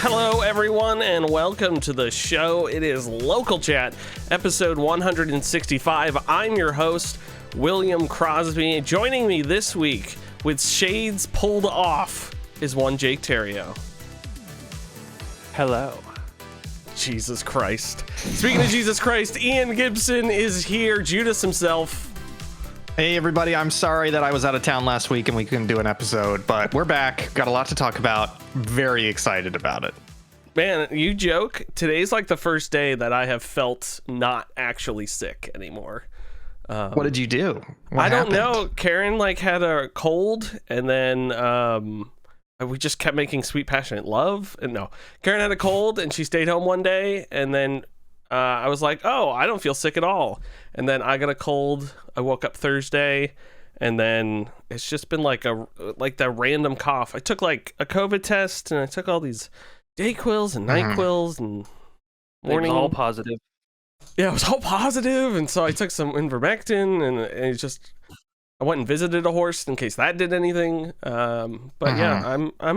Hello, everyone, and welcome to the show. It is Local Chat, episode 165. I'm your host, William Crosby. Joining me this week with shades pulled off is one Jake Terrio. Hello. Jesus Christ. Speaking of Jesus Christ, Ian Gibson is here, Judas himself. Hey everybody, I'm sorry that I was out of town last week and we couldn't do an episode, but we're back. Got a lot to talk about. Very excited about it. Man, you joke. Today's like the first day that I have felt not actually sick anymore. What did you do? I don't know. Karen had a cold, and then we just kept making sweet passionate love. And no, Karen had a cold and she stayed home one day, and then I was like, oh, I don't feel sick at all. And then I got a cold. I woke up Thursday, and then it's just been like that random cough. I took like a COVID test, and I took all these DayQuils and NyQuils and morning. It was all positive. Yeah, it was all positive, and so I took some ivermectin, and it just, I went and visited a horse in case that did anything. But yeah, I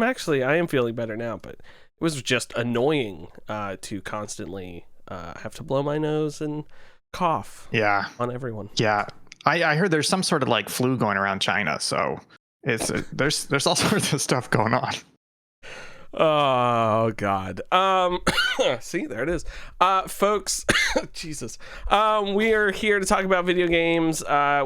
am feeling better now. But it was just annoying to constantly have to blow my nose and cough. Yeah, on everyone. Yeah, I heard there's some sort of like flu going around China, so it's there's all sorts of stuff going on. Oh God. See, there it is. Folks, Jesus. We are here to talk about video games.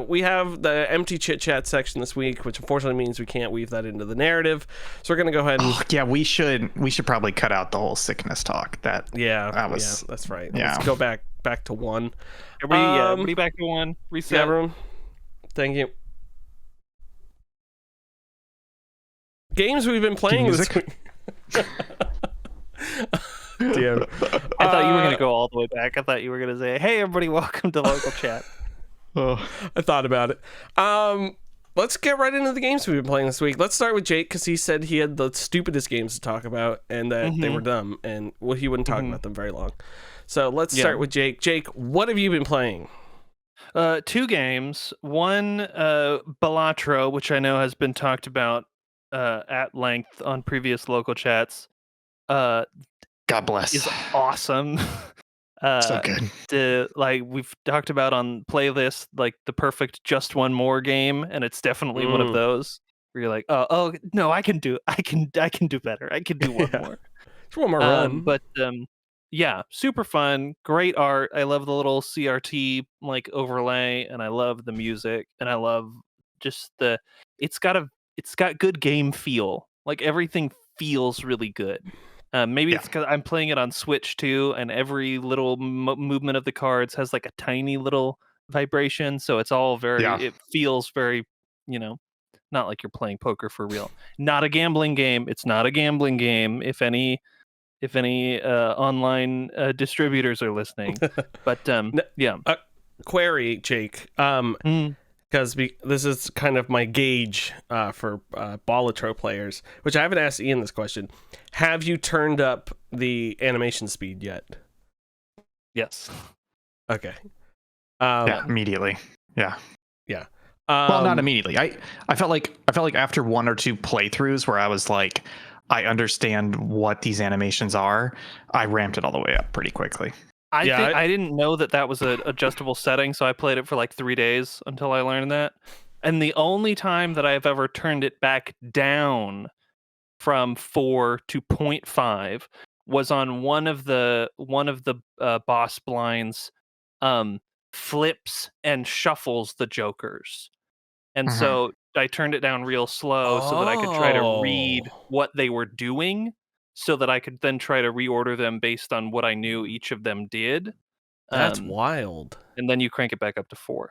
We have the empty chit chat section this week, which unfortunately means we can't weave that into the narrative. So we're gonna go ahead and yeah, we should probably cut out the whole sickness talk. That's right. Yeah. Let's go back to one. Everybody back to one. Reset. Yeah, everyone. Thank you. Games we've been playing this week. Damn. I thought you were going to go all the way back. I thought you were going to say, hey, everybody, welcome to Local Chat. Oh, I thought about it. Let's get right into the games we've been playing this week. Let's start with Jake, because he said he had the stupidest games to talk about and that they were dumb, and he wouldn't talk about them very long. So let's start with Jake. Jake, what have you been playing? 2 games. One, Balatro, which I know has been talked about at length on previous Local Chats. God bless. Is awesome. So good. We've talked about on playlist, like the perfect just one more game, and it's definitely one of those where you're like, oh no, I can do better. I can do one more. Just one more run. But yeah, super fun, great art. I love the little CRT overlay, and I love the music, and I love just it's got good game feel. Like everything feels really good. Maybe it's because I'm playing it on Switch too, and every little movement of the cards has like a tiny little vibration, so it's all very. It feels very, not like you're playing poker for real. Not a gambling game. It's not a gambling game. If any online distributors are listening, but yeah. Query, Jake. Because this is kind of my gauge for Balatro players, which I haven't asked Ian this question. Have you turned up the animation speed yet? Yes. Okay. Yeah, immediately. Yeah. Yeah. Well, not immediately. I felt like after 1 or 2 playthroughs where I was like, I understand what these animations are, I ramped it all the way up pretty quickly. I didn't know that was an adjustable setting, so I played it for like 3 days until I learned that. And the only time that I've ever turned it back down from 4 to 0.5 was on one of the boss blinds flips and shuffles the jokers. And so I turned it down real slow so that I could try to read what they were doing, so that I could then try to reorder them based on what I knew each of them did. That's wild. And then you crank it back up to 4.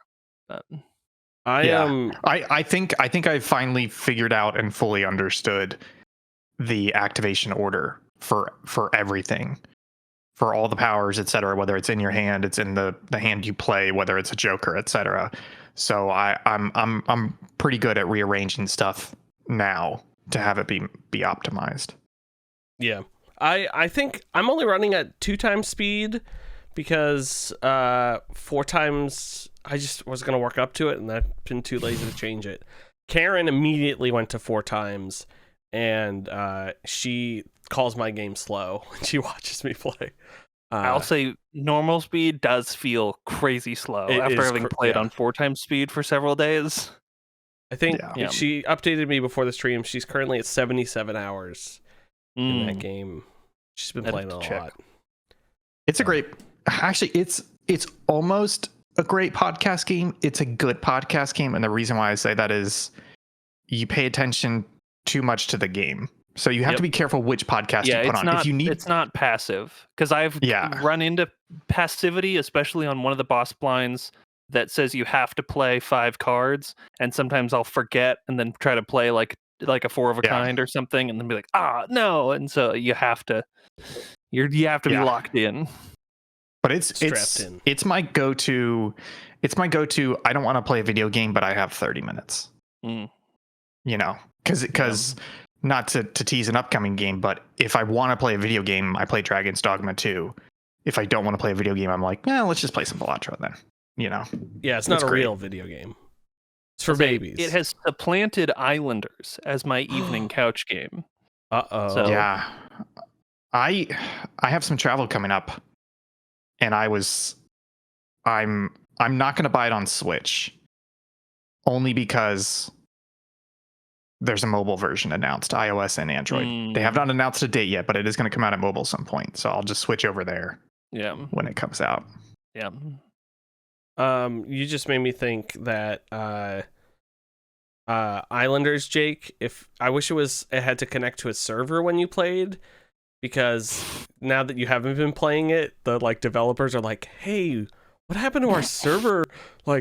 I think I finally figured out and fully understood the activation order for everything, for all the powers, etc. Whether it's in your hand, it's in the hand you play, whether it's a joker, etc. So I'm pretty good at rearranging stuff now to have it be optimized. Yeah, I think I'm only running at 2 times speed because 4 times I just was going to work up to it, and I've been too lazy to change it. Karen immediately went to 4 times, and she calls my game slow when she watches me play. I'll say normal speed does feel crazy slow after having played on 4 times speed for several days. I think she updated me before the stream. She's currently at 77 hours in that game. She's been playing a lot. It's a great, actually, it's almost a great podcast game. It's a good podcast game. And the reason why I say that is you pay attention too much to the game. So you have to be careful which podcast you put on. It's not passive, because I've run into passivity, especially on one of the boss blinds that says you have to play 5 cards, and sometimes I'll forget and then try to play like a 4 of a kind or something, and then be like, no, and so you have to be locked in. But it's my go-to. It's my go-to. I don't want to play a video game, but I have 30 minutes. You know, because not to tease an upcoming game, but if I want to play a video game, I play Dragon's Dogma 2. If I don't want to play a video game, I'm like, let's just play some Balatro then. You know? Yeah, it's not a real video game. It's for babies. It has supplanted Islanders as my evening couch game. Uh-oh. So, yeah. I have some travel coming up, and I'm not going to buy it on Switch, only because there's a mobile version announced, iOS and Android. They have not announced a date yet, but it is going to come out at mobile some point. So I'll just switch over there. Yeah. When it comes out. Yeah. You just made me think that Islanders, Jake, I wish it had to connect to a server when you played, because now that you haven't been playing it, the developers are like, hey, what happened to our server?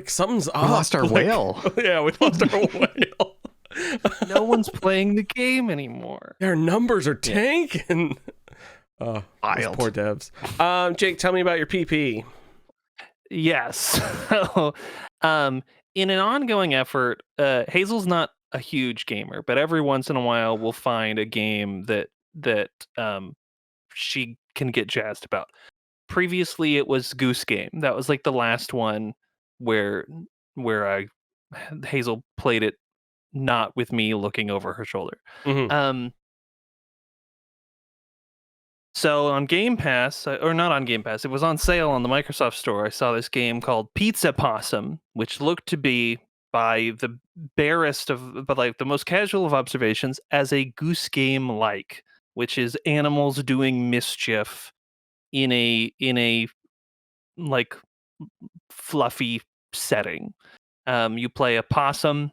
Something's up. We lost our whale. Yeah, we lost our whale. No one's playing the game anymore. Their numbers are tanking. Those poor devs. Jake, tell me about your PP. Yes. So, in an ongoing effort, Hazel's not a huge gamer, but every once in a while we'll find a game that she can get jazzed about. Previously, it was Goose Game. That was the last one where Hazel played it, not with me looking over her shoulder. So on Game Pass, or not on Game Pass, it was on sale on the Microsoft Store. I saw this game called Pizza Possum, which looked to be, by the barest of, but the most casual of observations, as a Goose Game which is animals doing mischief in a fluffy setting. You play a possum,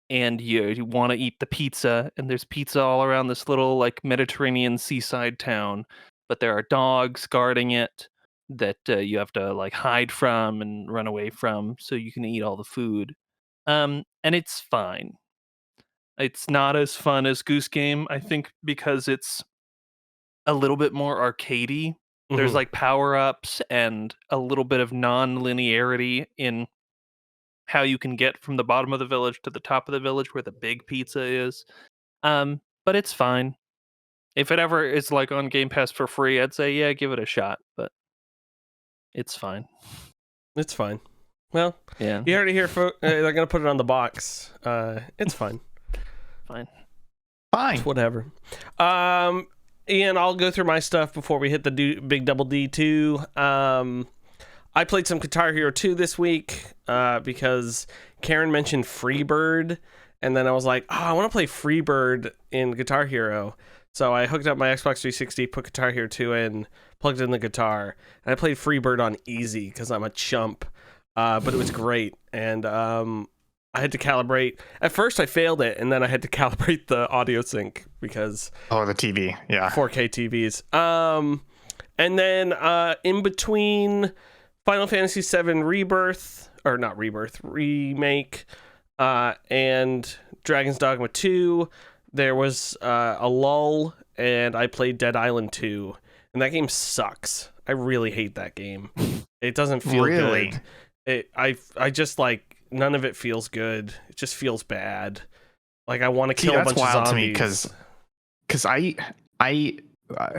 and you want to eat the pizza, and there's pizza all around this little Mediterranean seaside town, but there are dogs guarding it that you have to hide from and run away from so you can eat all the food. And it's fine. It's not as fun as Goose Game, I think, because it's a little bit more arcadey. There's power-ups and a little bit of non-linearity in how you can get from the bottom of the village to the top of the village where the big pizza is. But it's fine. If it ever is on Game Pass for free, I'd say, yeah, give it a shot, but it's fine. It's fine. Well, yeah. You heard it here, they're going to put it on the box. It's fine. Fine. It's whatever. Ian, I'll go through my stuff before we hit the big double D2. I played some Guitar Hero 2 this week because Karen mentioned Freebird, and then I was like, I want to play Freebird in Guitar Hero. So I hooked up my Xbox 360, put Guitar Hero 2 in, plugged in the guitar, and I played Freebird on easy because I'm a chump. But it was great, and I had to calibrate. At first I failed it, and then I had to calibrate the audio sync because... Oh, the TV, yeah. 4K TVs. And then in between... Final Fantasy VII Rebirth, or not Rebirth, Remake, and Dragon's Dogma 2, there was a lull, and I played Dead Island 2, and that game sucks. I really hate that game. It doesn't feel good. I just none of it feels good. It just feels bad. I want to kill a bunch of zombies. That's wild to me because I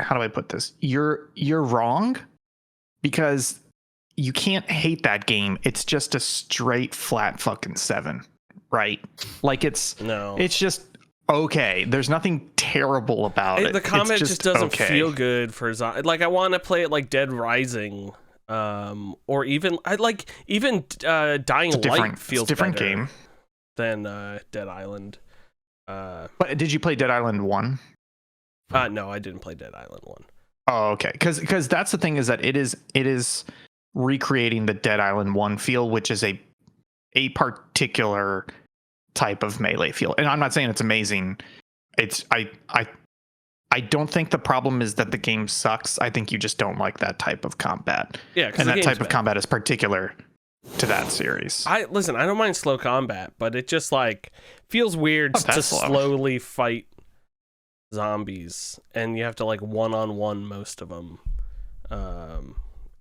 how do I put this? You're wrong, because you can't hate that game. It's just a straight flat fucking 7, right? It's just okay. There's nothing terrible about it. The combat It's just doesn't okay. feel good for like I want to play it like Dead Rising, or even Dying Light feels different better game than Dead Island. But did you play Dead Island 1? No, I didn't play Dead Island 1. Oh, okay. Because that's the thing, is that it is recreating the Dead Island 1 feel, which is a particular type of melee feel. And I'm not saying it's amazing. It's I don't think the problem is that the game sucks. I think you just don't like that type of combat. Yeah, and that type of combat is particular to that series. I don't mind slow combat, but it just like feels weird to slowly fight zombies, and you have to like one-on-one most of them.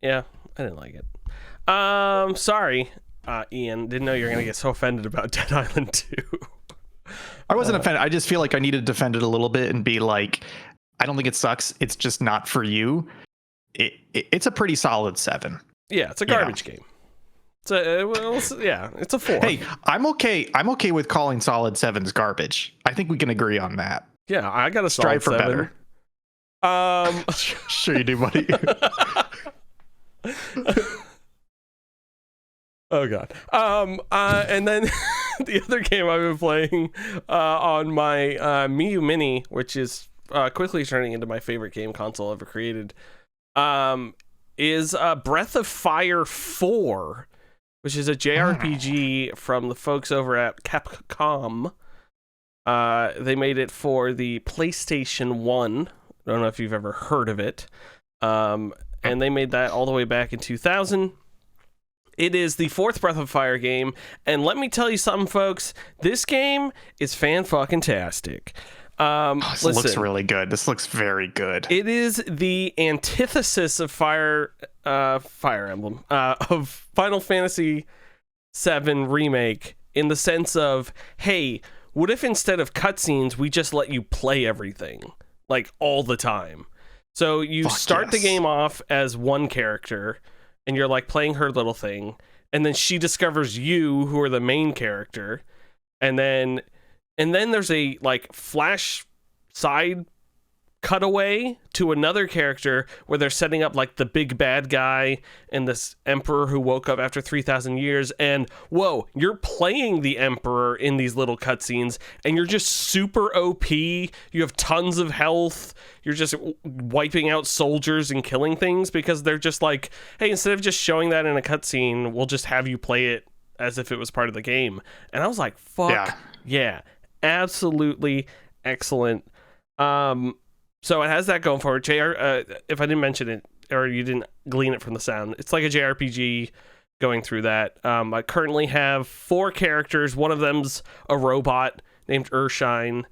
Yeah, I didn't like it. Sorry, Ian. Didn't know you were gonna get so offended about Dead Island 2. I wasn't offended. I just feel like I need to defend it a little bit and be like, I don't think it sucks. It's just not for you. It's a pretty solid 7. Yeah, it's a garbage game. It's a 4. Hey, I'm okay with calling solid 7s garbage. I think we can agree on that. Yeah, I got to strive for 7. Better. Sure you do, buddy. Oh god. And then the other game I've been playing on my Miu Mini, which is quickly turning into my favorite game console ever created, is Breath of Fire 4, which is a JRPG from the folks over at Capcom. They made it for the PlayStation 1. I don't know if you've ever heard of it. And they made that all the way back in 2000. It is the 4th Breath of Fire game, and let me tell you something, folks. This game is fan-fucking-tastic. This looks really good. This looks very good. It is the antithesis of Fire Emblem, of Final Fantasy VII Remake, in the sense of, hey, what if instead of cutscenes, we just let you play everything, like, all the time? So you start the game off as one character, and you're like playing her little thing, and then she discovers you, who are the main character, and then there's a like flash side cutaway to another character where they're setting up like the big bad guy and this emperor who woke up after 3,000 years, and whoa, you're playing the emperor in these little cutscenes, and you're just super OP. You have tons of health. You're just wiping out soldiers and killing things because they're just like, hey, instead of just showing that in a cutscene, we'll just have you play it as if it was part of the game. And I was like, fuck yeah, absolutely excellent. So it has that going for it. If I didn't mention it, or you didn't glean it from the sound, it's like a JRPG going through that. I currently have 4 characters. One of them's a robot named Urshine,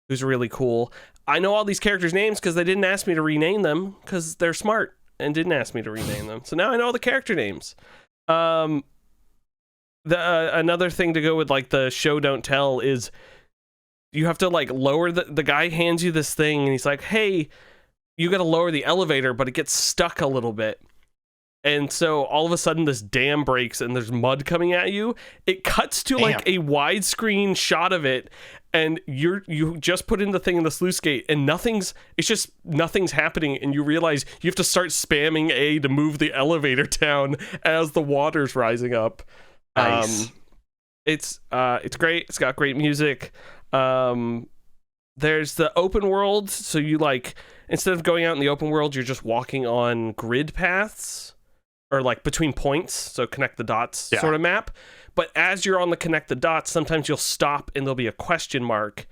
who's really cool. I know all these characters' names because they didn't ask me to rename them because they're smart and didn't ask me to rename them. So now I know all the character names. Another thing to go with like the show don't tell is you have to like lower the guy hands you this thing and he's like, hey, you got to lower the elevator, but it gets stuck a little bit. And so all of a sudden this dam breaks and there's mud coming at you. It cuts to like a widescreen shot of it, and you just put in the thing in the sluice gate and nothing's happening, and you realize you have to start spamming A to move the elevator down as the water's rising up. Nice. It's great. It's got great music. There's the open world, so you like, instead of going out in the open world, you're just walking on grid paths, or like between points, so connect the dots sort of map. But as you're on the connect the dots, sometimes you'll stop and there'll be a question mark,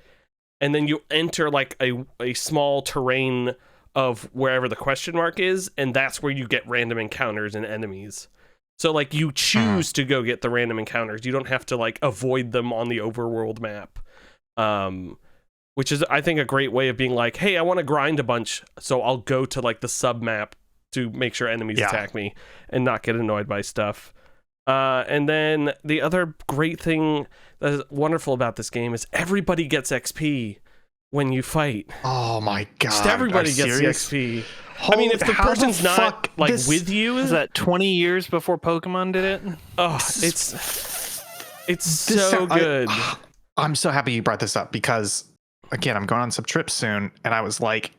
and then you enter like a small terrain of wherever the question mark is, and that's where you get random encounters and enemies. So like you choose to go get the random encounters. You don't have to like avoid them on the overworld map. Which is, I think, a great way of being like, hey, I want to grind a bunch, so I'll go to like the sub map to make sure enemies attack me and not get annoyed by stuff. And then the other great thing that is wonderful about this game is everybody gets XP when you fight. Oh my god! Just everybody gets the XP. I mean, if the person's not like with you, is that 20 years before Pokemon did it? Oh, it's so good. I'm so happy you brought this up because again, I'm going on some trips soon, and I was like,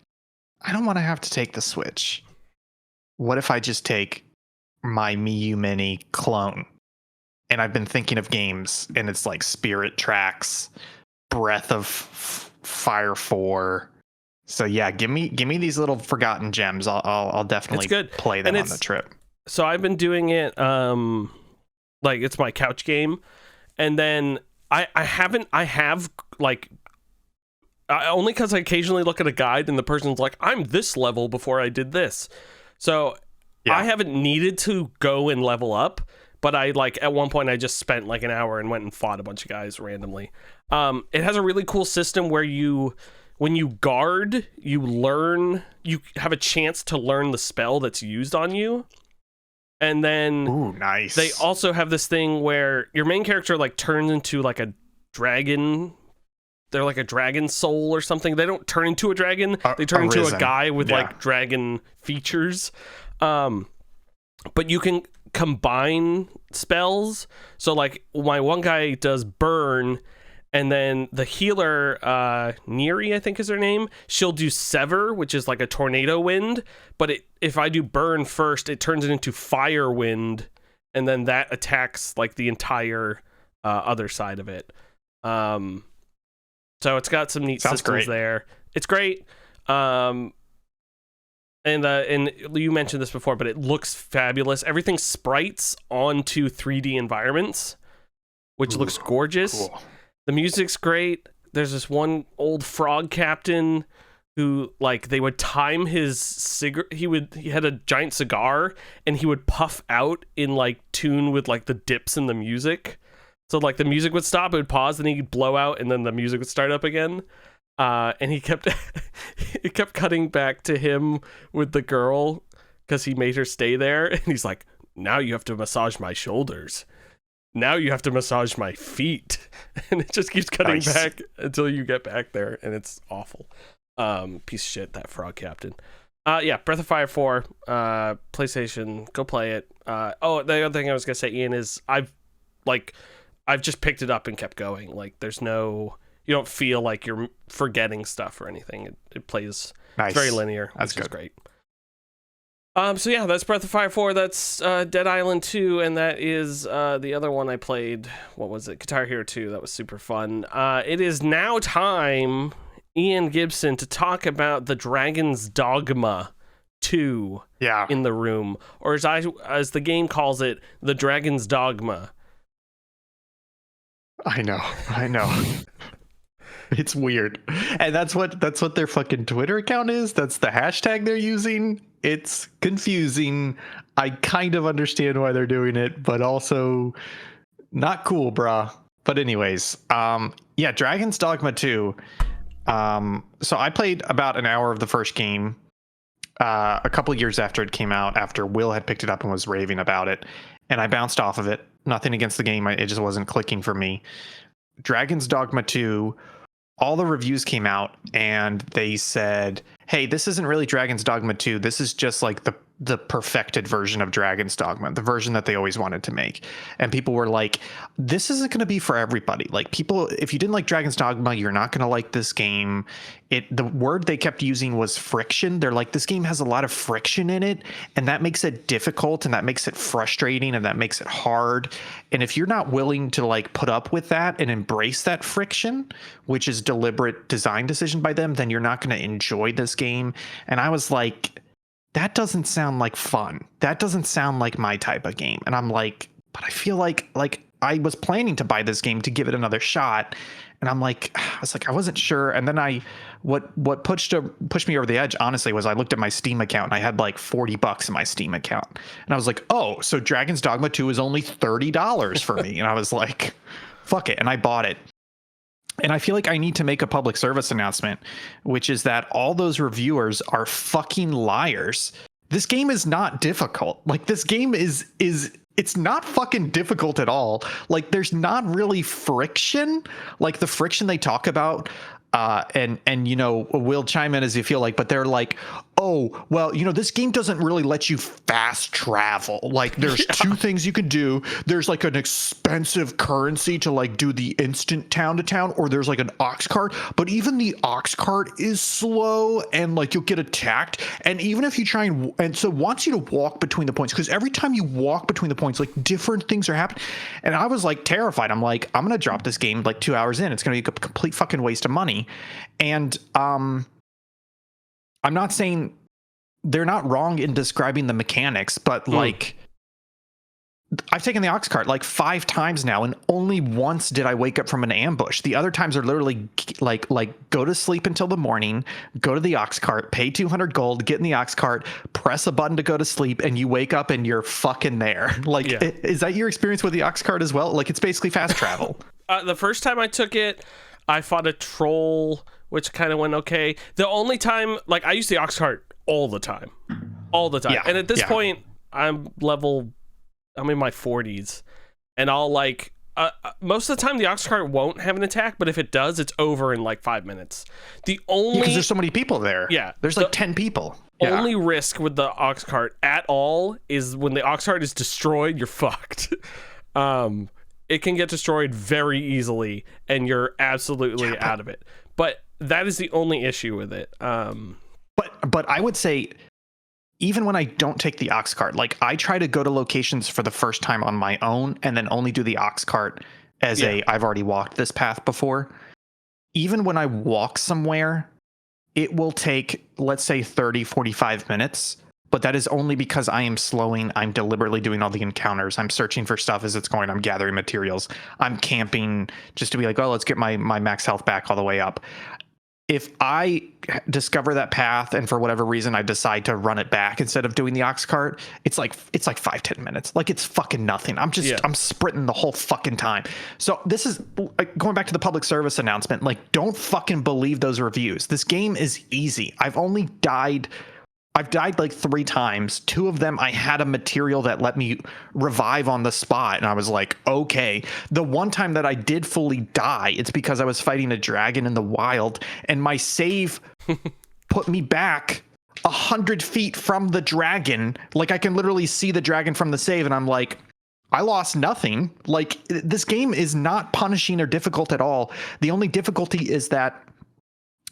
I don't want to have to take the Switch. What if I just take my Miu Mini clone? And I've been thinking of games, and it's like Spirit Tracks, Breath of Fire 4. So yeah, give me these little forgotten gems. I'll definitely play them on the trip. So I've been doing it like it's my couch game, and then I have like only because I occasionally look at a guide and the person's like, I'm this level before I did this. So I haven't needed to go and level up, but I like at one point I just spent like an hour and went and fought a bunch of guys randomly. It has a really cool system where when you guard, you have a chance to learn the spell that's used on you. And then ooh, nice. They also have this thing where your main character like turns into like a dragon. They're like a dragon soul or something. They don't turn into a dragon. They turn into a guy with like dragon features. But you can combine spells. So like my one guy does burn, and then the healer, Neri, I think is her name, she'll do Sever, which is like a tornado wind. But if I do burn first, it turns it into fire wind, and then that attacks like the entire other side of it. So it's got some neat systems there. It's great. And you mentioned this before, but it looks fabulous. Everything sprites onto 3D environments, which looks gorgeous. Cool. The music's great. There's this one old frog captain who, like, they would time his cigarette. He had a giant cigar, and he would puff out in like tune with like the dips in the music. So like the music would stop, it would pause, and he'd blow out, and then the music would start up again. And he kept cutting back to him with the girl because he made her stay there. And he's like, now you have to massage my shoulders. Now you have to massage my feet. And it just keeps cutting back until you get back there. And it's awful. Piece of shit, that frog captain. Yeah, Breath of Fire 4, PlayStation, go play it. The other thing I was going to say, Ian, is I've just picked it up and kept going. Like, you don't feel like you're forgetting stuff or anything. It plays It's very linear, which is great. So yeah, that's Breath of Fire 4. That's Dead Island 2, and that is the other one I played. What was it? Guitar Hero 2. That was super fun. It is now time, Ian Gibson, to talk about the Dragon's Dogma 2 in the room, or as the game calls it, the Dragon's Dogma. I know. It's weird. And that's what their fucking Twitter account is. That's the hashtag they're using. It's confusing. I kind of understand why they're doing it, but also not cool, brah. But anyways, Dragon's Dogma 2. So I played about an hour of the first game a couple years after it came out, after Will had picked it up and was raving about it, and I bounced off of it. Nothing against the game. It just wasn't clicking for me. Dragon's Dogma 2, all the reviews came out and they said, hey, this isn't really Dragon's Dogma 2. This is just like the perfected version of Dragon's Dogma, the version that they always wanted to make. And people were like, this isn't going to be for everybody. Like, people, if you didn't like Dragon's Dogma, you're not going to like this game. The word they kept using was friction. They're like, this game has a lot of friction in it, and that makes it difficult, and that makes it frustrating, and that makes it hard. And if you're not willing to like put up with that and embrace that friction, which is deliberate design decision by them, then you're not going to enjoy this game. And I was like, that doesn't sound like fun. That doesn't sound like my type of game. And I'm like, but I feel like I was planning to buy this game to give it another shot. And I wasn't sure. And then what pushed me over the edge, honestly, was I looked at my Steam account and I had like $40 in my Steam account. And I was like, oh, so Dragon's Dogma 2 is only $30 for me. And I was like, fuck it. And I bought it. And I feel like I need to make a public service announcement, which is that all those reviewers are fucking liars. This game is not difficult. Like, this game is it's not fucking difficult at all. Like, there's not really friction. Like, the friction they talk about And we'll chime in as you feel like, but they're like, oh, well, this game doesn't really let you fast travel. Like, there's two things you can do. There's like an expensive currency to like do the instant town to town, or there's like an ox cart. But even the ox cart is slow, and like you'll get attacked. And even if you try and so it wants you to walk between the points, because every time you walk between the points, like different things are happening. And I was like terrified. I'm like, I'm gonna drop this game like 2 hours in. It's gonna be a complete fucking waste of money. And I'm not saying they're not wrong in describing the mechanics, but like I've taken the ox cart like 5 times now, and only once did I wake up from an ambush. The other times are literally like go to sleep until the morning, go to the ox cart, pay 200 gold, get in the ox cart, press a button to go to sleep, and you wake up and you're fucking there. Like, is that your experience with the ox cart as well? Like, it's basically fast travel. The first time I took it, I fought a troll, which kind of went okay. The only time, like, I use the ox cart all the time. Yeah. And at this point, I'm in my 40s, and I'll like most of the time the ox cart won't have an attack, but if it does, it's over in like 5 minutes. Because there's so many people there. Yeah, there's like 10 people. Only risk with the ox cart at all is when the ox cart is destroyed, you're fucked. It can get destroyed very easily, and you're absolutely out of it. But that is the only issue with it. But I would say, even when I don't take the ox cart, like I try to go to locations for the first time on my own and then only do the ox cart as I've already walked this path before. Even when I walk somewhere, it will take, let's say 30, 45 minutes, but that is only because I am slowing. I'm deliberately doing all the encounters. I'm searching for stuff as it's going. I'm gathering materials. I'm camping just to be like, oh, let's get my max health back all the way up. If I discover that path and for whatever reason I decide to run it back instead of doing the ox cart, it's like 5-10 minutes. Like, it's fucking nothing. I'm sprinting the whole fucking time. So this is like, going back to the public service announcement. Like, don't fucking believe those reviews. This game is easy. I've died like 3 times. 2 of them I had a material that let me revive on the spot, and I was like, okay. The one time that I did fully die, it's because I was fighting a dragon in the wild, and my save put me back 100 feet from the dragon. Like, I can literally see the dragon from the save, and I'm like, I lost nothing. Like, this game is not punishing or difficult at all. The only difficulty is that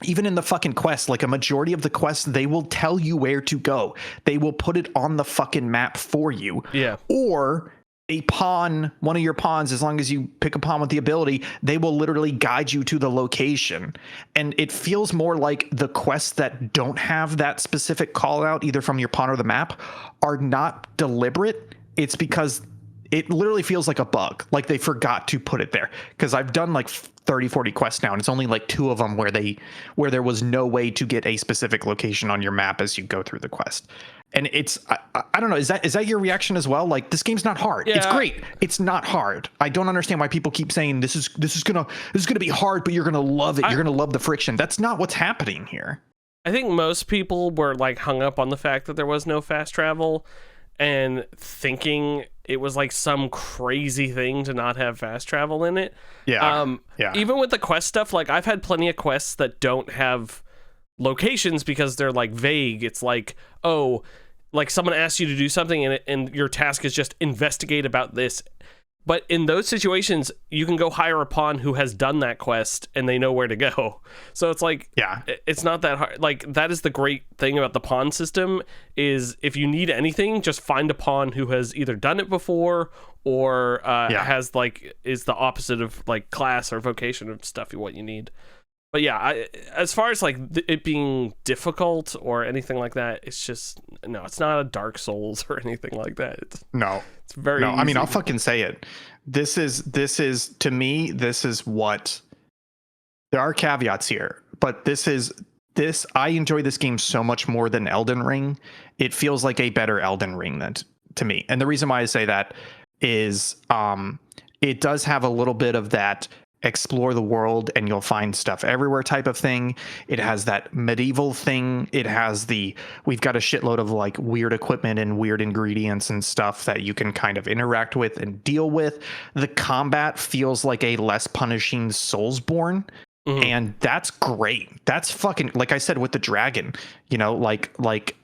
even in the fucking quest, like a majority of the quests, they will tell you where to go. They will put it on the fucking map for you. Yeah. Or one of your pawns, as long as you pick a pawn with the ability, they will literally guide you to the location. And it feels more like the quests that don't have that specific call out, either from your pawn or the map, are not deliberate. It's because it literally feels like a bug, like they forgot to put it there. Because I've done like 30, 40 quests now, and it's only like 2 of them where there was no way to get a specific location on your map as you go through the quest. And it's I don't know, is that your reaction as well? Like, this game's not hard. Yeah. It's great. It's not hard. I don't understand why people keep saying this is gonna be hard, but you're gonna love it. You're gonna love the friction. That's not what's happening here. I think most people were like hung up on the fact that there was no fast travel, and thinking it was like some crazy thing to not have fast travel in it. Yeah. Even with the quest stuff, like I've had plenty of quests that don't have locations because they're like vague. It's like, oh, like someone asks you to do something and your task is just investigate about this. But in those situations, you can go hire a pawn who has done that quest and they know where to go. So it's like, it's not that hard. Like, that is the great thing about the pawn system, is if you need anything, just find a pawn who has either done it before or has like, is the opposite of like class or vocation of stuff what you need. But yeah, as far as like it being difficult or anything like that, it's just, no, it's not a Dark Souls or anything like that. It's very easy. I mean, I'll fucking say it. This is to me, this is what, there are caveats here, but I enjoy this game so much more than Elden Ring. It feels like a better Elden Ring to me. And the reason why I say that is it does have a little bit of that explore the world and you'll find stuff everywhere type of thing. It has that medieval thing. It has we've got a shitload of like weird equipment and weird ingredients and stuff that you can kind of interact with and deal with. The combat feels like a less punishing Soulsborne And that's great. That's fucking, like I said with the dragon, you know, like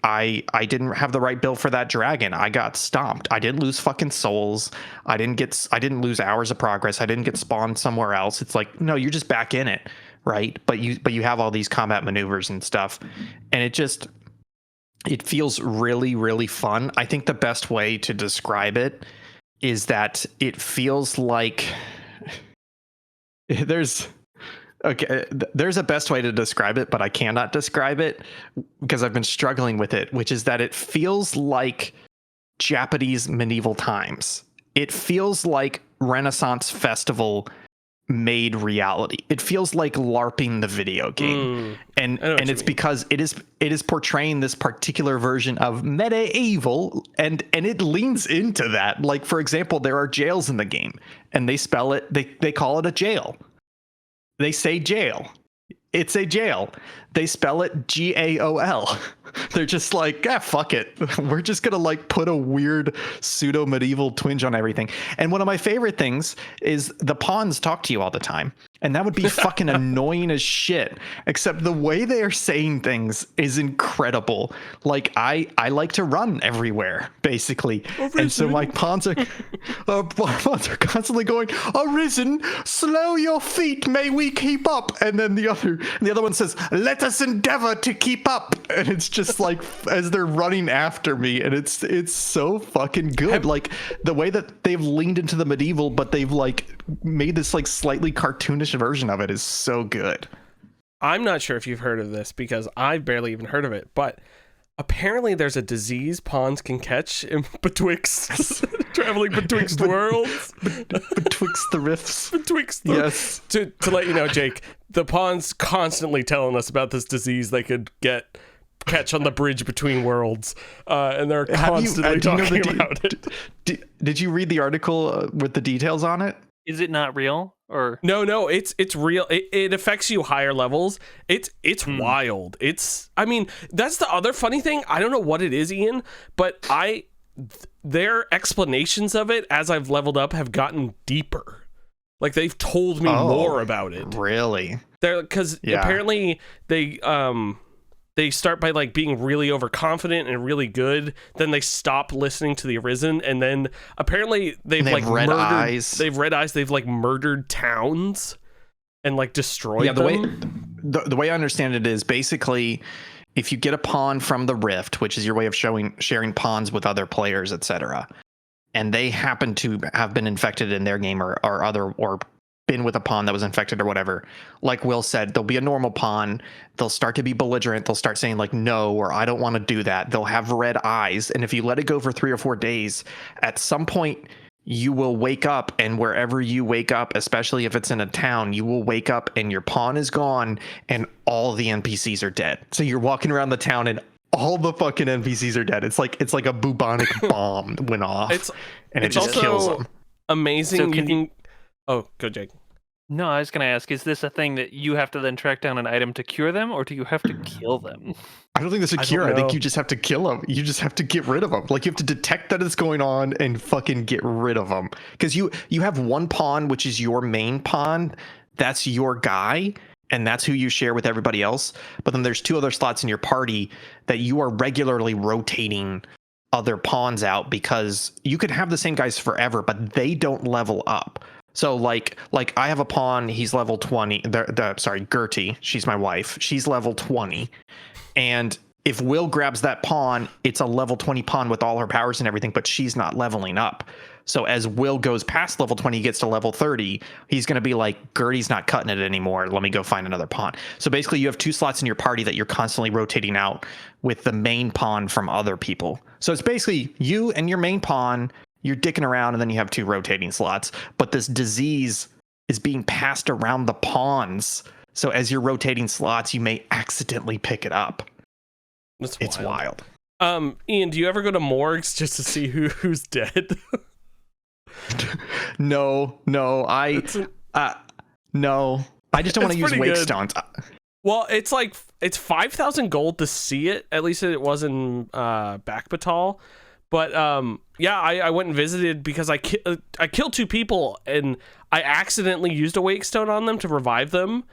I didn't have the right build for that dragon. I got stomped. I didn't lose fucking souls. I didn't lose hours of progress. I didn't get spawned somewhere else. It's like, no, you're just back in it, right? But you have all these combat maneuvers and stuff, and it feels really, really fun. I think the best way to describe it is that it feels like there's a best way to describe it, but I cannot describe it because I've been struggling with it, which is that it feels like Japanese medieval times. It feels like Renaissance Festival made reality. It feels like LARPing the video game. And it's because it is portraying this particular version of medieval, and it leans into that. Like, for example, there are jails in the game, and they spell it, they call it a jail. They say jail. It's a jail. They spell it GAOL. They're just like, fuck it. We're just going to like put a weird pseudo medieval twinge on everything. And one of my favorite things is the pawns talk to you all the time. And that would be fucking annoying as shit. Except the way they are saying things is incredible. Like I like to run everywhere, basically. And so my pawns are constantly going, "Arisen, slow your feet, may we keep up." And then the other one says, "Let us endeavor to keep up." And it's just like as they're running after me, and it's so fucking good. Like the way that they've leaned into the medieval, but they've like made this like slightly cartoonish version of it is so good. I'm not sure if you've heard of this because I've barely even heard of it, but apparently there's a disease pawns can catch betwixt traveling betwixt worlds, betwixt the rifts, betwixt the, yes. To let you know, Jake, the pawns constantly telling us about this disease they could catch on the bridge between worlds, and they're constantly talking about it. Did you read the article with the details on it? Is it not real? Or no, it's real. It affects you higher levels. It's wild. I mean, that's the other funny thing. I don't know what it is, Ian, but their explanations of it as I've leveled up have gotten deeper. Like they've told me more about it. Really? Because apparently they start by like being really overconfident and really good. Then they stop listening to the Arisen, and then apparently they've like red murdered. Eyes. They've red eyes. They've like murdered towns and like destroyed them. The way I understand it is basically if you get a pawn from the Rift, which is your way of sharing pawns with other players, etc., and they happen to have been infected in their game or been with a pawn that was infected or whatever, like Will said, there'll be a normal pawn. They'll start to be belligerent. They'll start saying like, no, or I don't want to do that. They'll have red eyes. And if you let it go for 3 or 4 days, at some point you will wake up, and wherever you wake up, especially if it's in a town, you will wake up and your pawn is gone and all the NPCs are dead. So you're walking around the town and all the fucking NPCs are dead. It's like a bubonic bomb went off, and it just kills them. Amazing. So oh, go Jake. No, I was going to ask, is this a thing that you have to then track down an item to cure them, or do you have to kill them? I don't think there's a cure. I think you just have to kill them. You just have to get rid of them. Like you have to detect that it's going on and fucking get rid of them. Because you have one pawn, which is your main pawn. That's your guy. And that's who you share with everybody else. But then there's 2 other slots in your party that you are regularly rotating other pawns out, because you could have the same guys forever, but they don't level up. So like I have a pawn, he's level 20. Gertie, she's my wife. She's level 20. And if Will grabs that pawn, it's a level 20 pawn with all her powers and everything, but she's not leveling up. So as Will goes past level 20, he gets to level 30, he's going to be like, Gertie's not cutting it anymore. Let me go find another pawn. So basically you have 2 slots in your party that you're constantly rotating out with the main pawn from other people. So it's basically you and your main pawn, you're dicking around, and then you have 2 rotating slots. But this disease is being passed around the pawns. So as you're rotating slots, you may accidentally pick it up. It's wild. Ian, do you ever go to morgues just to see who's dead? No. No. I just don't want to use wake stones. Well, it's 5,000 gold to see it. At least it was in Backbatal. But I went and visited because I killed 2 people, and I accidentally used a wake stone on them to revive them.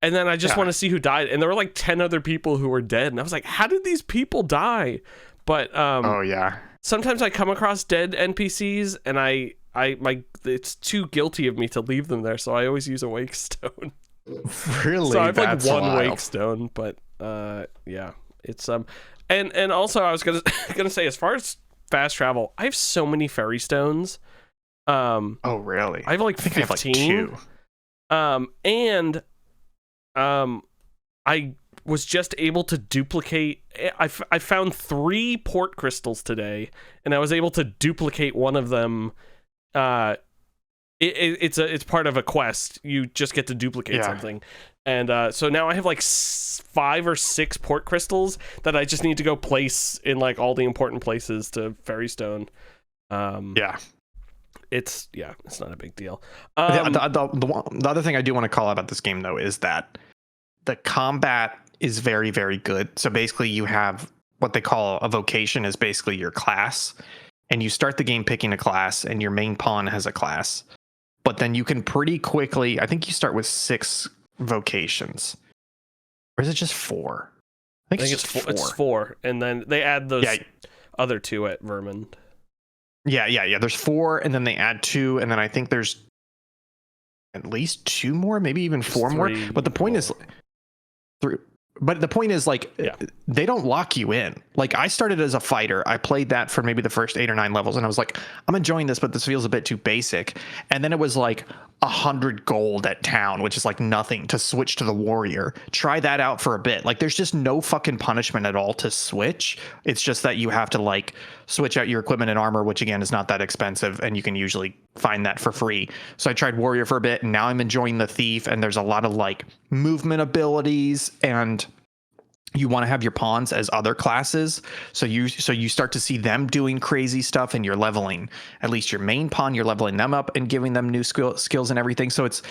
And then I just want to see who died. And there were like 10 other people who were dead. And I was like, how did these people die? But oh yeah. Sometimes I come across dead NPCs and it's too guilty of me to leave them there. So I always use a wake stone. Really? So I have like That's one wild. wake stone, but yeah, it's and also I was gonna say, as far as fast travel, I have so many fairy stones. Oh really? I have like 15. I have like 2. I was just able to duplicate. I found 3 port crystals today, and I was able to duplicate one of them. It's part of a quest. You just get to duplicate something, and so now I have like 5 or 6 port crystals that I just need to go place in like all the important places to fairy stone. It's not a big deal. The other thing I do want to call out about this game though is that the combat is very, very good. So basically you have what they call a vocation, is basically your class, and you start the game picking a class, and your main pawn has a class, but then you can pretty quickly, I think you start with 6 vocations, or is it just 4? I think it's 4. It's 4, and then they add those other 2 at Vermin. Yeah. There's 4, and then they add 2, and then I think there's at least 2 more, maybe even 4 more. But the point is, 3. But the point is, like, they don't lock you in. Like, I started as a fighter. I played that for maybe the first 8 or 9 levels, and I was like, I'm enjoying this, but this feels a bit too basic. And then it was like 100 gold at town, which is like nothing, to switch to the warrior. Try that out for a bit. Like, there's just no fucking punishment at all to switch. It's just that you have to like switch out your equipment and armor, which again is not that expensive, and you can usually find that for free. So I tried warrior for a bit, and now I'm enjoying the thief, and there's a lot of like movement abilities, and you want to have your pawns as other classes, so you start to see them doing crazy stuff, and you're leveling at least your main pawn, you're leveling them up and giving them new skills and everything. So it's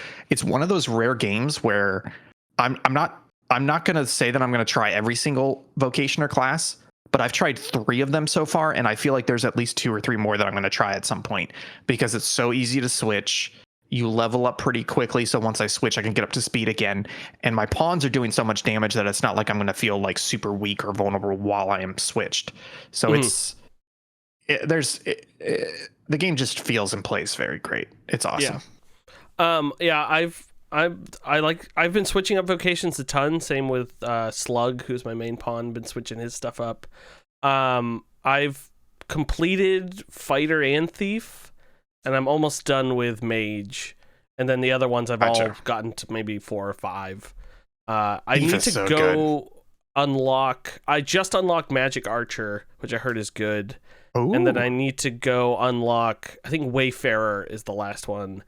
one of those rare games where I'm not going to say that I'm going to try every single vocation or class, but I've tried 3 of them so far, and I feel like there's at least 2 or 3 more that I'm going to try at some point, because it's so easy to switch. You level up pretty quickly, so once I switch, I can get up to speed again. And my pawns are doing so much damage that it's not like I'm going to feel like super weak or vulnerable while I am switched. So the game just feels and plays very great. It's awesome. I've been switching up vocations a ton. Same with Slug, who's my main pawn. Been switching his stuff up. I've completed Fighter and Thief, and I'm almost done with Mage, and then the other ones I've all gotten to maybe 4 or 5. I need to go unlock. I just unlocked Magic Archer, which I heard is good. Ooh. And then I need to go unlock. I think Wayfarer is the last one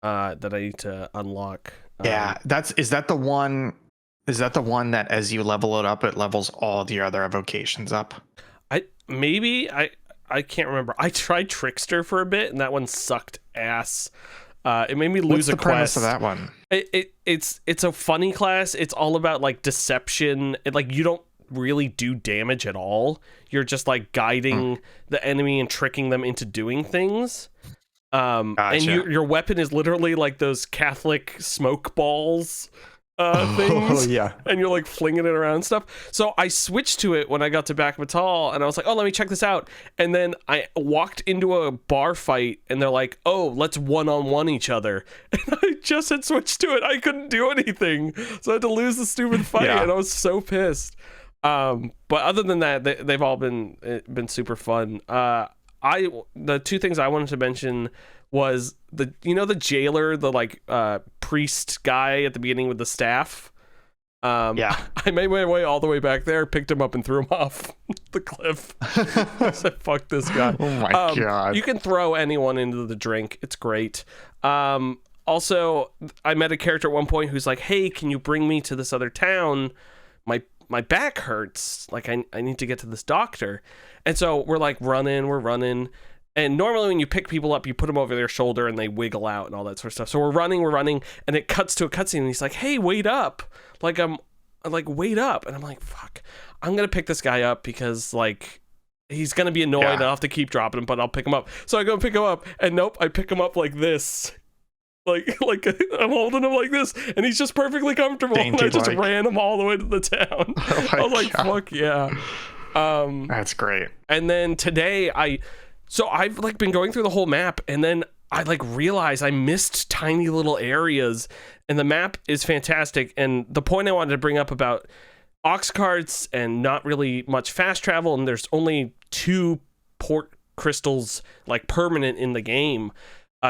that I need to unlock. Is that the one? Is that the one that as you level it up, it levels all the other vocations up? I can't remember. I tried Trickster for a bit, and that one sucked ass. It made me lose a quest. What's the premise of that one? It's a funny class. It's all about like deception. Like, you don't really do damage at all. You're just like guiding the enemy and tricking them into doing things. And your weapon is literally like those Catholic smoke balls things. And you're like flinging it around and stuff. So I switched to it when I got to Balatro, and I was like, oh, let me check this out. And then I walked into a bar fight, and they're like, oh, let's one-on-one each other. And I just had switched to it. I couldn't do anything, so I had to lose the stupid fight, and I was so pissed. But other than that, they've all been super fun. The 2 things I wanted to mention was the jailer, the like priest guy at the beginning with the staff. I made my way all the way back there, picked him up, and threw him off the cliff. I said, fuck this guy. Oh my god. You can throw anyone into the drink. It's great. Also, I met a character at one point who's like, hey, can you bring me to this other town? My back hurts. Like, I need to get to this doctor. And so we're like we're running. And normally when you pick people up, you put them over their shoulder and they wiggle out and all that sort of stuff. So we're running, and it cuts to a cutscene, and he's like, hey, wait up. Like, I'm like, wait up. And I'm like, fuck, I'm going to pick this guy up because, like, he's going to be annoyed. I'll have to keep dropping him, but I'll pick him up. So I go pick him up, and nope, I pick him up like this. like I'm holding him like this, and he's just perfectly comfortable. And I just ran him all the way to the town. Oh I was like, fuck yeah. That's great. And then today I've like been going through the whole map, and then I like realized I missed tiny little areas, and the map is fantastic. And the point I wanted to bring up about ox carts and not really much fast travel, and there's only 2 port crystals like permanent in the game,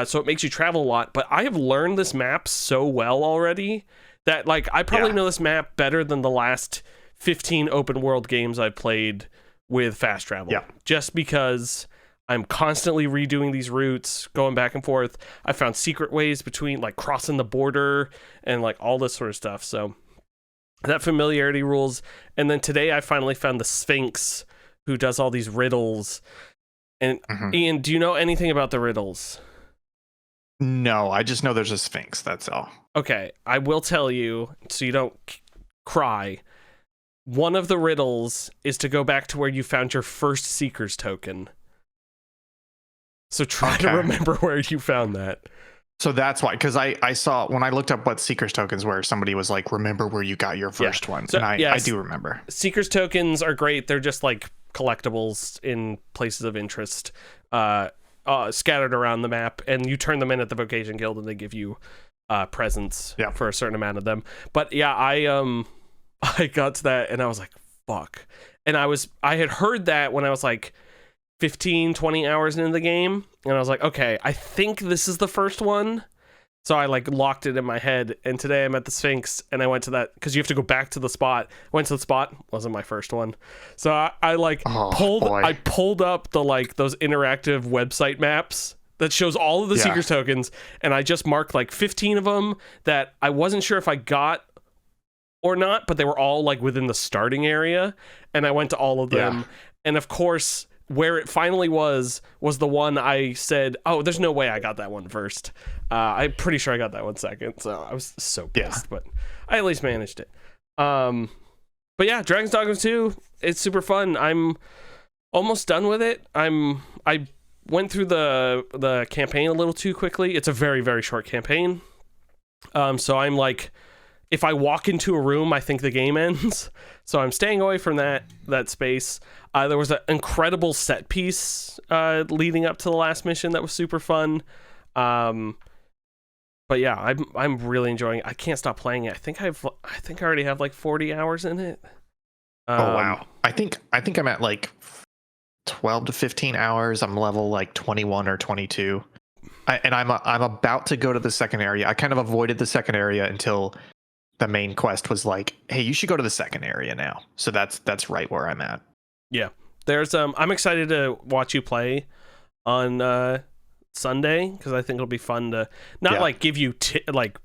so it makes you travel a lot. But I have learned this map so well already that like I probably know this map better than the last 15 open world games I've played with fast travel. Just because I'm constantly redoing these routes, going back and forth. I found secret ways between like crossing the border and like all this sort of stuff. So that familiarity rules. And then today I finally found the Sphinx, who does all these riddles. And Ian, do you know anything about the riddles? No, I just know there's a Sphinx. That's all. Okay, I will tell you so you don't cry. One of the riddles is to go back to where you found your first Seeker's token. So try to remember where you found that. So that's why, because I saw when I looked up what Seeker's tokens were, somebody was like, remember where you got your first one. So, and I do remember. Seeker's tokens are great. They're just like collectibles in places of interest, scattered around the map, and you turn them in at the Vocation Guild and they give you presents for a certain amount of them. But yeah, I got to that and I was like, fuck. And I had heard that when I was like 15, 20 hours into the game, and I was like, okay, I think this is the first one. So I like locked it in my head, and today I'm at the Sphinx, and I went to that, because you have to go back to the spot. Went to the spot, wasn't my first one. So I pulled up the like those interactive website maps that shows all of the Seeker's tokens, and I just marked like 15 of them that I wasn't sure if I got or not, but they were all like within the starting area, and I went to all of them. And of course, where it finally was the one I said, oh, there's no way I got that one first. I'm pretty sure I got that one second, so I was so pissed, but I at least managed it. But yeah, Dragon's Dogma 2, it's super fun. I'm almost done with it. I went through the campaign a little too quickly. It's a very, very short campaign. So I'm like, if I walk into a room, I think the game ends. So I'm staying away from that space. There was an incredible set piece leading up to the last mission that was super fun. But yeah, I'm really enjoying it. I can't stop playing it. I think I already have like 40 hours in it. Oh wow. I think I'm at like 12 to 15 hours. I'm level like 21 or 22. I'm about to go to the second area. I kind of avoided the second area until the main quest was like, hey, you should go to the second area now. So that's right where I'm at. Yeah. There's I'm excited to watch you play on Sunday, because I think it'll be fun to not like give you like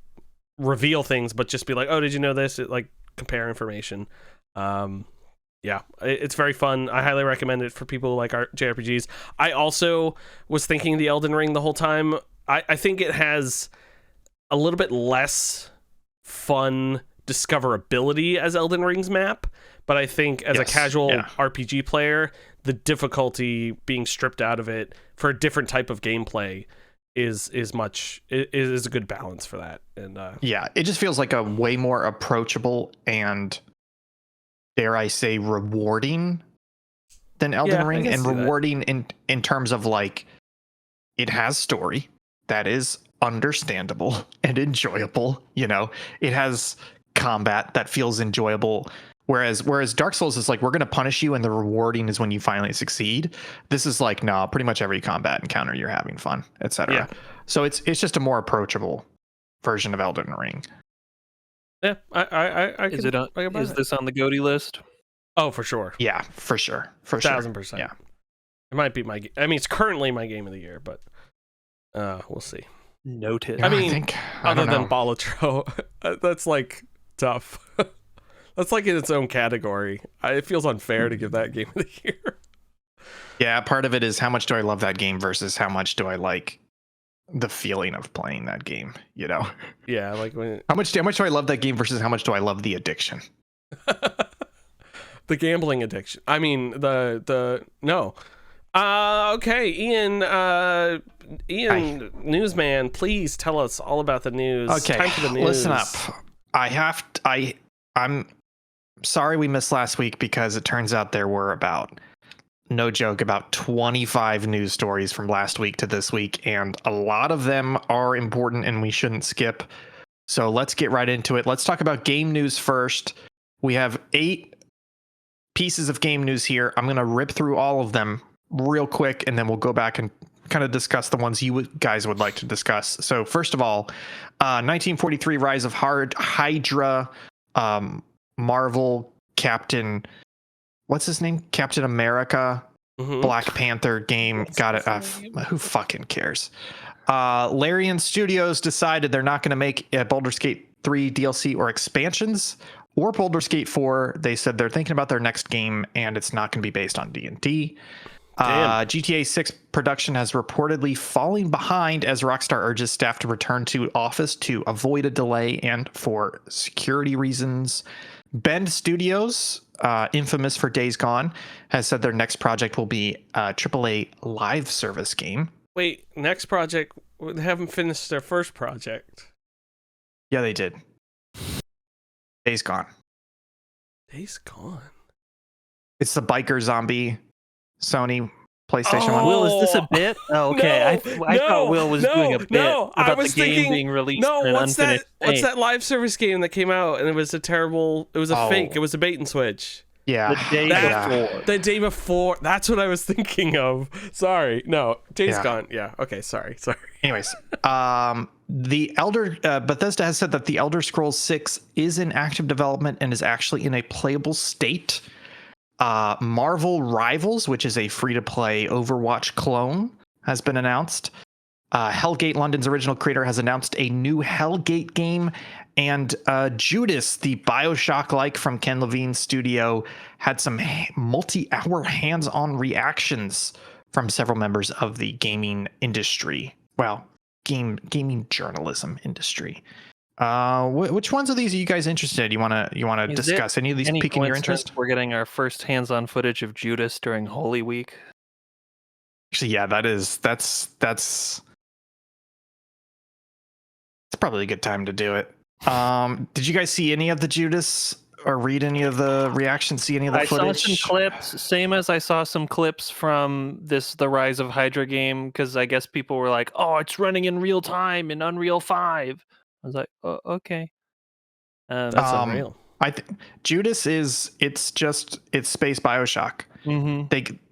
reveal things, but just be like, oh, did you know this? Like compare information. Yeah, it's very fun. I highly recommend it for people who like JRPGs. I also was thinking the Elden Ring the whole time. I think it has a little bit less fun discoverability as Elden Ring's map, but I think as a casual RPG player, the difficulty being stripped out of it for a different type of gameplay is a good balance for that. And it just feels like a way more approachable and, dare I say, rewarding than Elden Ring, and rewarding in terms of like, it has story that is understandable and enjoyable. You know, it has combat that feels enjoyable. Whereas Dark Souls is like, we're going to punish you and the rewarding is when you finally succeed. This is like, no, pretty much every combat encounter you're having fun, etc. Yeah. So it's just a more approachable version of Elden Ring. Yeah, I is this on the GOTY list? Oh, for sure. Yeah, for sure. 1,000%. Yeah, it might be it's currently my game of the year, but we'll see. Noted. Yeah, I mean, other than Balatro, that's like tough. That's like in its own category. It feels unfair to give that game of the year. Yeah, part of it is how much do I love that game versus how much do I like the feeling of playing that game, you know? Yeah, like how much do I love that game versus how much do I love the addiction? The gambling addiction. I mean, no. Okay, Ian, Ian, newsman, please tell us all about the news. Okay, Time for the news. listen up. I'm sorry we missed last week because it turns out there were no joke, about 25 news stories from last week to this week, and a lot of them are important and we shouldn't skip. So let's get right into it. Let's talk about game news first. We have 8 pieces of game news here. I'm going to rip through all of them real quick, and then we'll go back and kind of discuss the ones you guys would like to discuss. So first of all, 1943 Rise of Hydra, Marvel Captain, what's his name? Captain America, Black Panther game. Got it. Who fucking cares? Larian Studios decided they're not going to make Baldur's Gate 3 DLC or expansions or Baldur's Gate 4. They said they're thinking about their next game, and it's not going to be based on D&D. GTA 6 production has reportedly fallen behind as Rockstar urges staff to return to office to avoid a delay and for security reasons. Bend Studios, infamous for Days Gone, has said their next project will be a AAA live service game. Wait, next project? They haven't finished their first project. Yeah, they did. Days Gone. Days Gone. It's the biker zombie Sony PlayStation 1. Will, is this a bit? Oh, okay. I thought Will was doing a bit about I was the game thinking, being released in an what's unfinished what's state. that live service game that came out and it was a fake. It was a bait and switch. Yeah. The day before. The day before. That's what I was thinking of. Sorry. No, Days Gone. Yeah. Okay. Sorry. Anyways, Bethesda has said that the Elder Scrolls 6 is in active development and is actually in a playable state. Marvel Rivals, which is a free-to-play Overwatch clone, has been announced. Hellgate London's original creator has announced a new Hellgate game, and Judas, the BioShock-like from Ken Levine's studio, had some multi-hour hands-on reactions from several members of the gaming industry. Well, gaming journalism industry. Which ones of these are you guys interested? You want to discuss any of these piquing your interest? We're getting our first hands-on footage of Judas during Holy Week. Actually, yeah, that's probably a good time to do it. Did you guys see any of the Judas or read any of the reactions? See any of the footage? I saw some clips, same as I saw some clips from the Rise of Hydra game, because I guess people were like, "Oh, it's running in real time in Unreal 5." I was like, "Oh, okay." That's unreal. Judas it's space BioShock.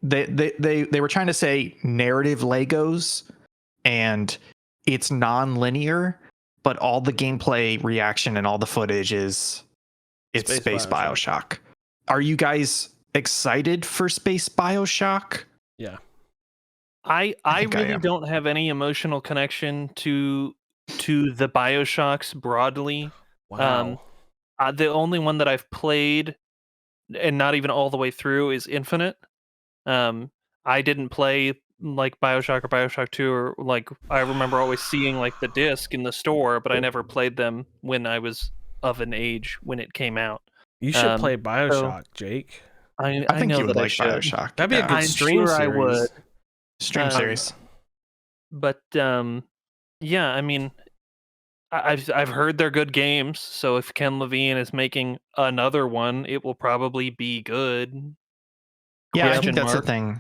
They were trying to say narrative Legos, and it's non-linear, but all the gameplay reaction and all the footage is space BioShock. Are you guys excited for space BioShock? Yeah. I really don't have any emotional connection to the BioShocks broadly. Wow. The only one that I've played, and not even all the way through, is Infinite. I didn't play like BioShock or BioShock 2, or like I remember always seeing like the disc in the store, but I never played them when I was of an age when it came out. You should play BioShock, Jake. I think you would like BioShock. That'd be a good stream series. I would. Stream series. But yeah, I mean, I've heard they're good games, so if Ken Levine is making another one, it will probably be good. Yeah, I think that's the thing.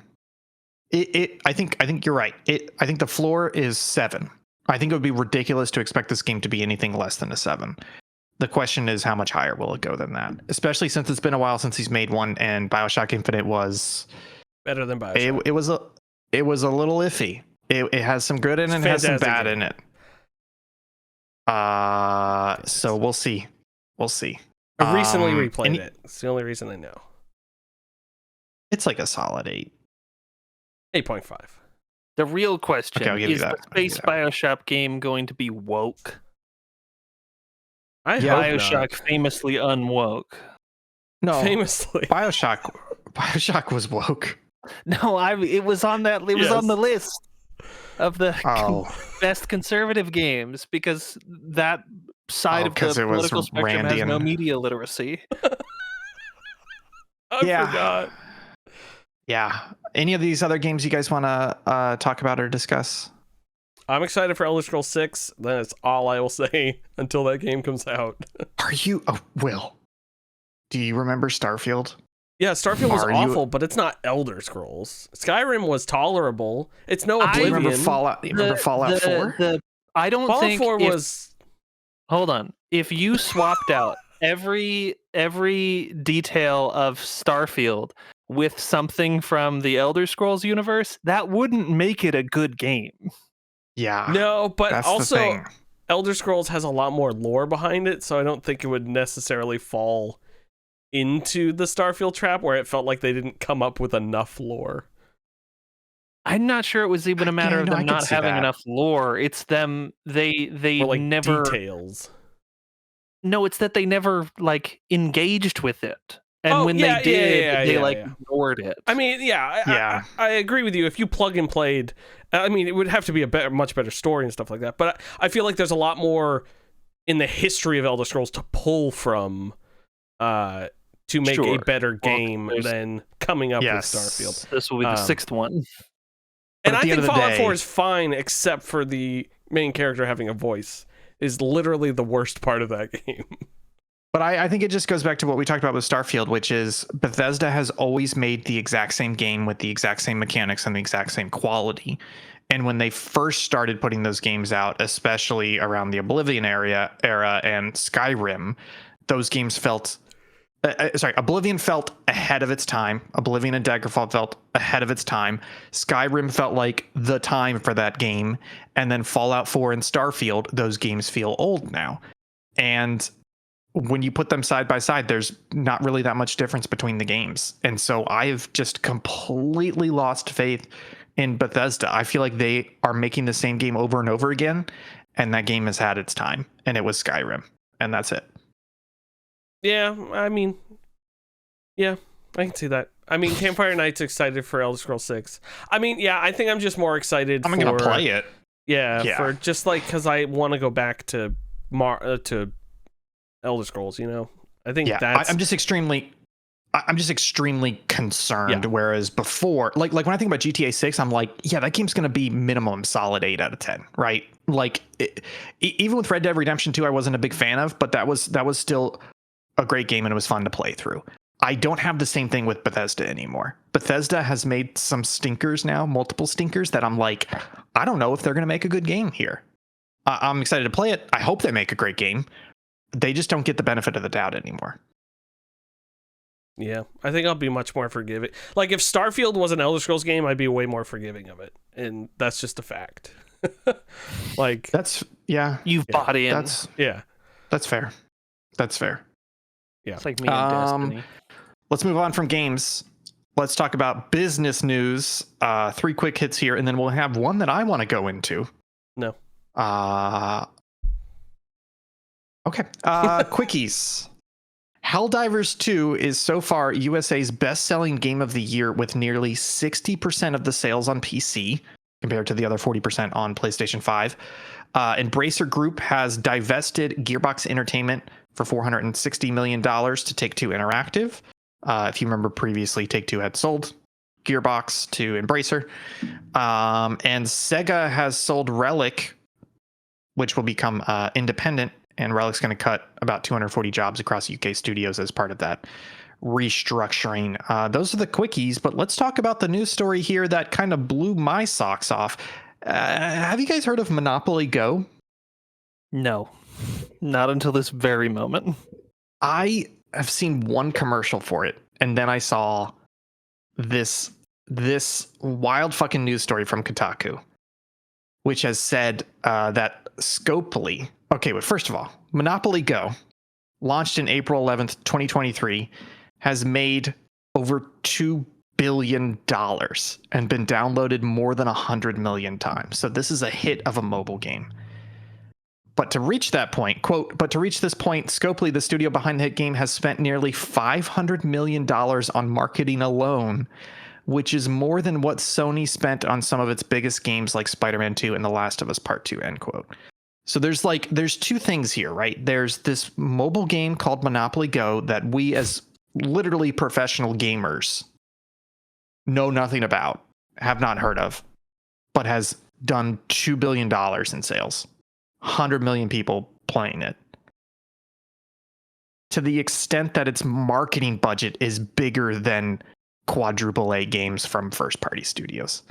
I think you're right. I think the floor is 7. I think it would be ridiculous to expect this game to be anything less than a 7. The question is, how much higher will it go than that? Especially since it's been a while since he's made one, and BioShock Infinite was better than BioShock. It was a little iffy. It has some good in it, and it has some bad in it. So we'll see. I recently replayed it. It's the only reason I know. It's like a solid 8. 8.5. The real question is: the space BioShock game going to be woke? BioShock famously unwoke. No, famously. BioShock was woke. No, it was on that. It was on the list of the best conservative games, because that side of the political spectrum has no media literacy. I forgot. Yeah. Any of these other games you guys want to talk about or discuss? I'm excited for Elder Scrolls 6. That's all I will say until that game comes out. Are you? Oh, Will. Do you remember Starfield? Yeah, Starfield was Are awful, but it's not Elder Scrolls. Skyrim was tolerable. It's no I Oblivion. Remember Fallout? You remember Fallout 4? I don't Fallout think 4 if- was. Hold on. If you swapped out every detail of Starfield with something from the Elder Scrolls universe, that wouldn't make it a good game. Yeah. No, but That's the also thing. Elder Scrolls has a lot more lore behind it, so I don't think it would necessarily fall into the Starfield trap where it felt like they didn't come up with enough lore. I'm not sure it was even a matter Yeah, of no, I them could not see having that. enough lore. It's them they Or like never details. No, it's that they never like engaged with it. And Oh, when yeah, they did, yeah, they yeah, like yeah. ignored it. I mean, yeah, Yeah. I agree with you. If you plug and played, I mean, it would have to be a much better story and stuff like that. But I feel like there's a lot more in the history of Elder Scrolls to pull from to make Sure. a better Well, game there's- than coming up Yes. with Starfield. This will be the 6th one. And at I the end think of the Fallout 4 day- is fine, except for the main character having a voice. Is literally the worst part of that game. But I think it just goes back to what we talked about with Starfield, which is Bethesda has always made the exact same game with the exact same mechanics and the exact same quality. And when they first started putting those games out, especially around the Oblivion era and Skyrim, those games felt Oblivion felt ahead of its time. Oblivion and Daggerfall felt ahead of its time. Skyrim felt like the time for that game. And then Fallout 4 and Starfield, those games feel old now. And when you put them side by side, there's not really that much difference between the games. And so I've just completely lost faith in Bethesda. I feel like they are making the same game over and over again. And that game has had its time. And it was Skyrim. And that's it. Yeah, I mean, yeah, I can see that. I mean, Campfire Night's excited for Elder Scrolls 6. I mean, yeah, I think I'm just more excited I'm going to play it. Yeah, Yeah. for just like, because I want to go back to Elder Scrolls, you know? I think that's... I'm just extremely concerned. Yeah. Whereas before, like when I think about GTA 6, I'm like, yeah, that game's going to be minimum solid 8 out of 10, right? Like even with Red Dead Redemption 2, I wasn't a big fan of, but that was still a great game and it was fun to play through. I don't have the same thing with Bethesda anymore. Bethesda has made some stinkers now, multiple stinkers that I'm like, I don't know if they're going to make a good game here. I'm excited to play it. I hope they make a great game. They just don't get the benefit of the doubt anymore. Yeah, I think I'll be much more forgiving. Like, if Starfield was an Elder Scrolls game, I'd be way more forgiving of it. And that's just a fact. Like, You've bought in. That's fair. That's fair. Yeah. It's like me and Destiny. Let's move on from games. Let's talk about business news. 3 quick hits here, and then we'll have one that I want to go into. No. Okay. Quickies. Helldivers 2 is so far USA's best-selling game of the year with nearly 60% of the sales on PC compared to the other 40% on PlayStation 5. Embracer Group has divested Gearbox Entertainment for $460 million to Take-Two Interactive. If you remember previously, Take-Two had sold Gearbox to Embracer. And Sega has sold Relic, which will become independent. And Relic's going to cut about 240 jobs across UK studios as part of that restructuring. Those are the quickies, but let's talk about the news story here that kind of blew my socks off. Have you guys heard of Monopoly Go? No, not until this very moment. I have seen one commercial for it, and then I saw this wild fucking news story from Kotaku, which has said that Scopely... Okay, but first of all, Monopoly Go, launched in April 11th, 2023, has made over $2 billion and been downloaded more than 100 million times. So this is a hit of a mobile game. But to reach that point, quote, but to reach this point, Scopely, the studio behind the hit game, has spent nearly $500 million on marketing alone, which is more than what Sony spent on some of its biggest games like Spider-Man 2 and The Last of Us Part 2, end quote. So there's 2 things here, right? There's this mobile game called Monopoly Go that we as literally professional gamers know nothing about, have not heard of, but has done $2 billion in sales, 100 million people playing it. To the extent that its marketing budget is bigger than quadruple A games from first party studios.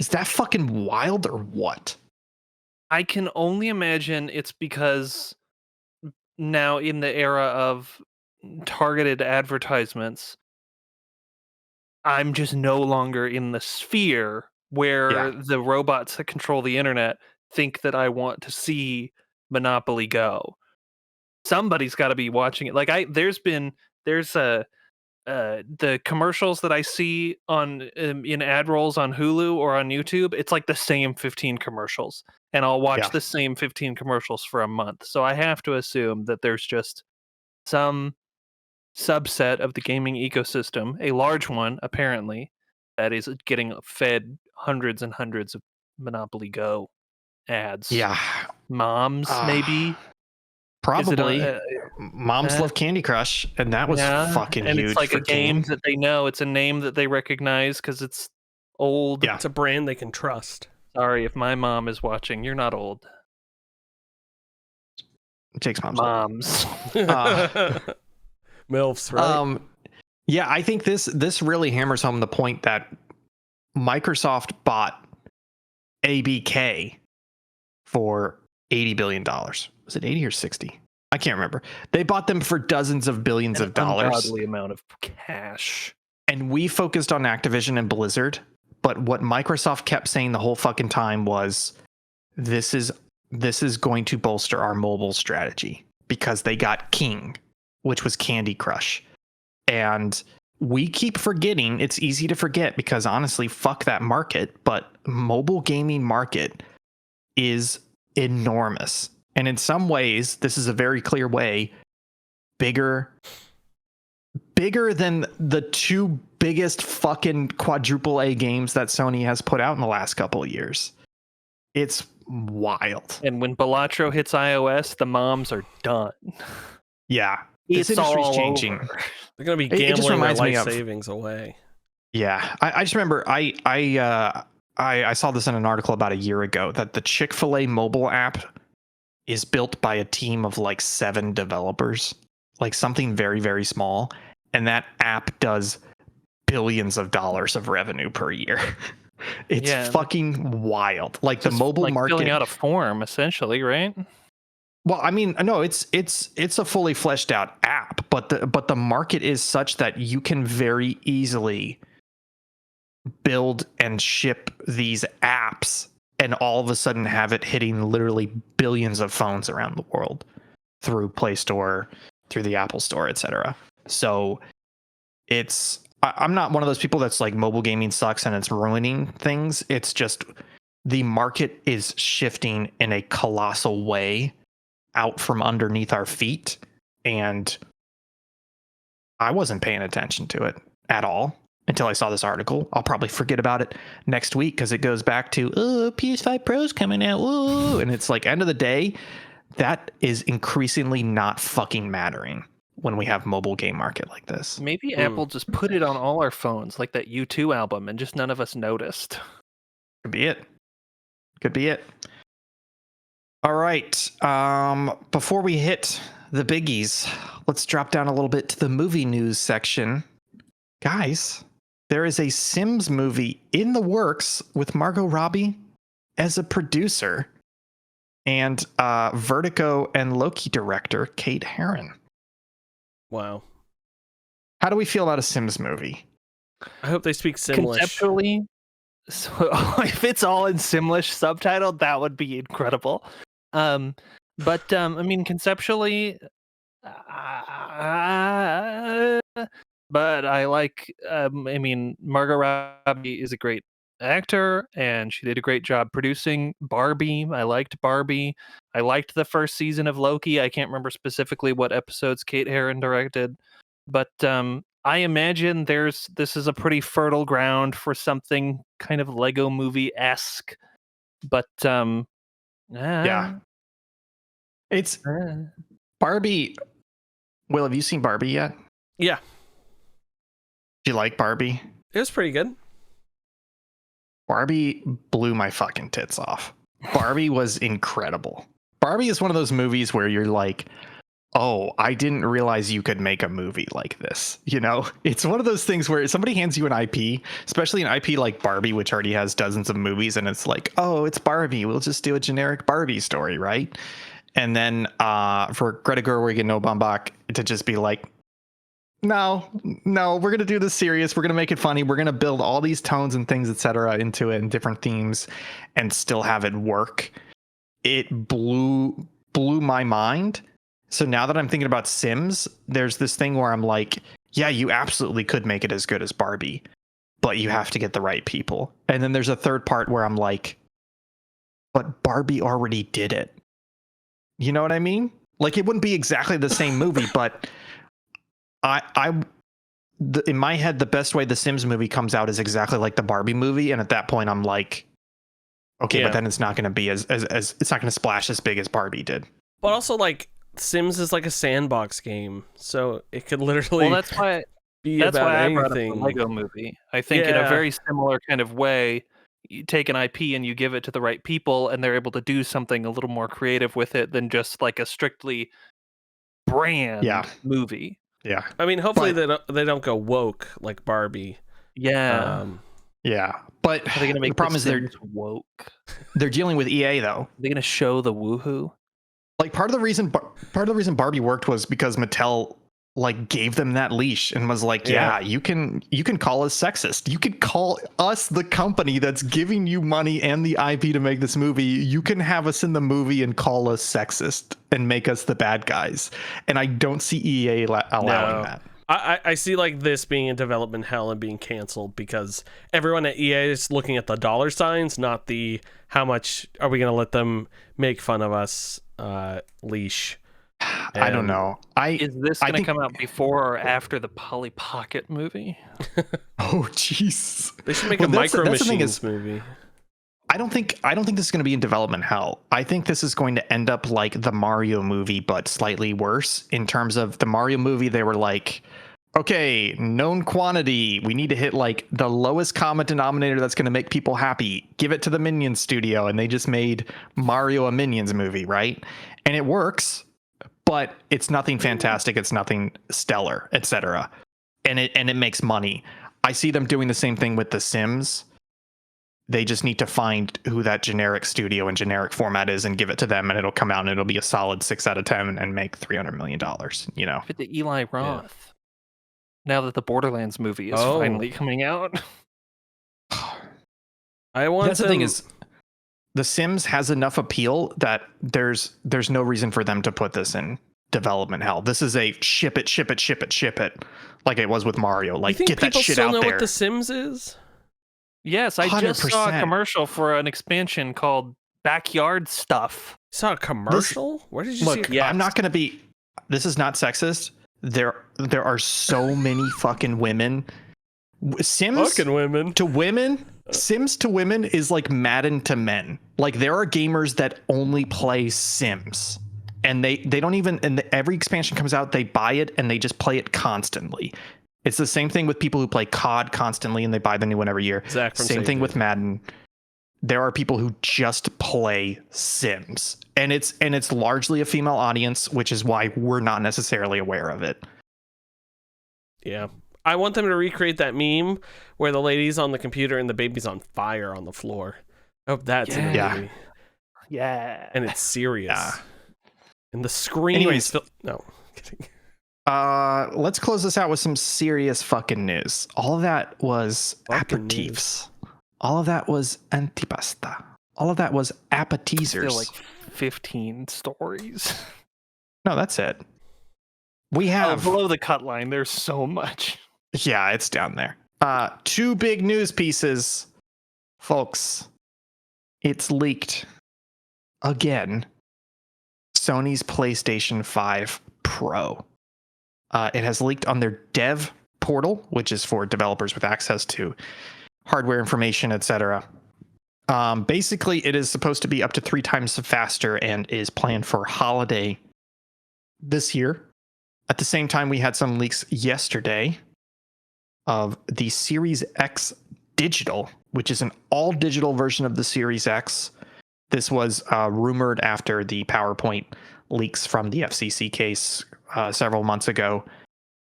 Is that fucking wild or what? I can only imagine it's because now in the era of targeted advertisements, I'm just no longer in the sphere where the robots that control the internet think that I want to see Monopoly Go. Somebody's got to be watching it. Like there's the commercials that I see on in ad rolls on Hulu or on YouTube. It's like the same 15 commercials, and I'll watch the same 15 commercials for a month. So I have to assume that there's just some subset of the gaming ecosystem, a large one apparently, that is getting fed hundreds and hundreds of Monopoly Go ads. Yeah. Moms, maybe. Probably. Moms love Candy Crush, and that was fucking and huge. It's like for a game that they know. It's a name that they recognize because it's old. Yeah, it's a brand they can trust. Sorry if my mom is watching. You're not old. Jake's mom's moms. MILFs, right? Yeah, I think this really hammers home the point that Microsoft bought ABK for $80 billion. Was it 80 or 60? I can't remember. They bought them for dozens of billions of dollars. An ungodly amount of cash. And we focused on Activision and Blizzard, but what Microsoft kept saying the whole fucking time was this is going to bolster our mobile strategy because they got King, which was Candy Crush. And we keep forgetting, it's easy to forget because honestly, fuck that market, but mobile gaming market is enormous. And in some ways, this is a very clear way, bigger than the two biggest fucking quadruple A games that Sony has put out in the last couple of years. It's wild. And when Balatro hits iOS, the moms are done. Yeah. This industry's changing. Over. They're going to be gambling their life savings away. Yeah. I just remember I saw this in an article about a year ago that the Chick-fil-A mobile app is built by a team of like 7 developers, like something very, very small. And that app does billions of dollars of revenue per year. It's fucking wild. Like the mobile market, filling out a form essentially, right? Well, I mean, no, it's a fully fleshed out app, but the market is such that you can very easily build and ship these apps and all of a sudden have it hitting literally billions of phones around the world through Play Store, through the Apple Store, etc. So I'm not one of those people that's like mobile gaming sucks and it's ruining things. It's just the market is shifting in a colossal way out from underneath our feet. And I wasn't paying attention to it at all until I saw this article. I'll probably forget about it next week because it goes back to, PS5 Pro's coming out. Ooh. And it's like, end of the day, that is increasingly not fucking mattering when we have mobile game market like this. Maybe Apple just put it on all our phones like that U2 album and just none of us noticed. Could be it. All right. Before we hit the biggies, let's drop down a little bit to the movie news section. Guys, there is a Sims movie in the works with Margot Robbie as a producer and Vertigo and Loki director Kate Herron. Wow. How do we feel about a Sims movie? I hope they speak Simlish. Conceptually, so if it's all in Simlish subtitled, that would be incredible. But I mean, conceptually, but I like. I mean, Margot Robbie is a great actor, and she did a great job producing Barbie. I liked Barbie. I liked the first season of Loki. I can't remember specifically what episodes Kate Herron directed, but I imagine this is a pretty fertile ground for something kind of Lego movie-esque. But yeah, it's Barbie. Will, have you seen Barbie yet? Yeah. Do you like Barbie? It was pretty good. Barbie blew my fucking tits off. Barbie was incredible. Barbie is one of those movies where you're like, oh, I didn't realize you could make a movie like this. You know, it's one of those things where somebody hands you an IP, especially an IP like Barbie, which already has dozens of movies, and it's like, oh, it's Barbie. We'll just do a generic Barbie story, right? And then for Greta Gerwig and Noah Baumbach to just be like, no, we're gonna do this serious. We're gonna make it funny. We're gonna build all these tones and things, etc., into it and different themes, and still have it work. It blew my mind. So now that I'm thinking about Sims, there's this thing where I'm like, yeah, you absolutely could make it as good as Barbie, but you have to get the right people. And then there's a third part where I'm like, but Barbie already did it. You know what I mean? Like, it wouldn't be exactly the same movie, but in my head, the best way the Sims movie comes out is exactly like the Barbie movie. And at that point, I'm like, okay, but then it's not going to be as it's not going to splash as big as Barbie did. But also, like, Sims is like a sandbox game, so it could literally that's why about I brought up anything. the Lego movie. I think in a very similar kind of way, you take an IP and you give it to the right people, and they're able to do something a little more creative with it than just like a strictly brand movie. Yeah. I mean, hopefully they don't go woke like Barbie. Yeah. But are they going to make the problem is they're woke? They're dealing with EA though. Are they going to show the woohoo? Like part of the reason Barbie worked was because Mattel like gave them that leash and was like, yeah, you can call us sexist. You can call us the company that's giving you money and the IP to make this movie. You can have us in the movie and call us sexist and make us the bad guys. And I don't see EA allowing that. I see like this being in development hell and being canceled because everyone at EA is looking at the dollar signs, not the how much are we going to let them make fun of us leash. I don't know. Is this going to come out before or after the Polly Pocket movie? Oh, jeez. They should make a Micro Machines movie. I don't think this is going to be in development hell. I think this is going to end up like the Mario movie, but slightly worse. In terms of the Mario movie, they were like, okay, known quantity. We need to hit like the lowest common denominator that's going to make people happy. Give it to the Minions studio, and they just made Mario a Minions movie, right? And it works, but it's nothing fantastic. It's nothing stellar, etc. And it makes money. I see them doing the same thing with The Sims. They just need to find who that generic studio and generic format is and give it to them, and it'll come out and it'll be a solid 6 out of 10 and make $300 million. You know, fit the Eli Roth. Yeah. Now that the Borderlands movie is finally coming out, the thing is, The Sims has enough appeal that there's no reason for them to put this in development hell. This is a ship it, like it was with Mario. Like, get that shit out there. People still know what The Sims is? Yes, I 100%. Just saw a commercial for an expansion called Backyard Stuff. You saw a commercial? Where did you see it? Yes. I'm not going to be... This is not sexist. There are so many fucking women. Sims fucking women. To women... Sims to women is like Madden to men. Like, there are gamers that only play Sims. And they don't even... And every expansion comes out, they buy it, and they just play it constantly. It's the same thing with people who play COD constantly and they buy the new one every year. Same thing with Madden. There are people who just play Sims, and it's largely a female audience, which is why we're not necessarily aware of it. Yeah. I want them to recreate that meme where the lady's on the computer and the baby's on fire on the floor. I hope that's in the movie. Yeah. And it's serious. Yeah. And the screen Anyways, no, kidding. Let's close this out with some serious fucking news. All of that was aperitifs. All of that was antipasta. All of that was appetizers. Still like 15 stories. No, that's it. We have below the cut line. There's so much. Yeah, it's down there. 2 big news pieces, folks. It's leaked again. Sony's PlayStation 5 Pro. It has leaked on their dev portal, which is for developers with access to hardware information, etc. Basically, it is supposed to be up to 3 times faster and is planned for holiday this year. At the same time, we had some leaks yesterday of the Series X Digital, which is an all digital version of the Series X. This was rumored after the PowerPoint leaks from the FCC case several months ago.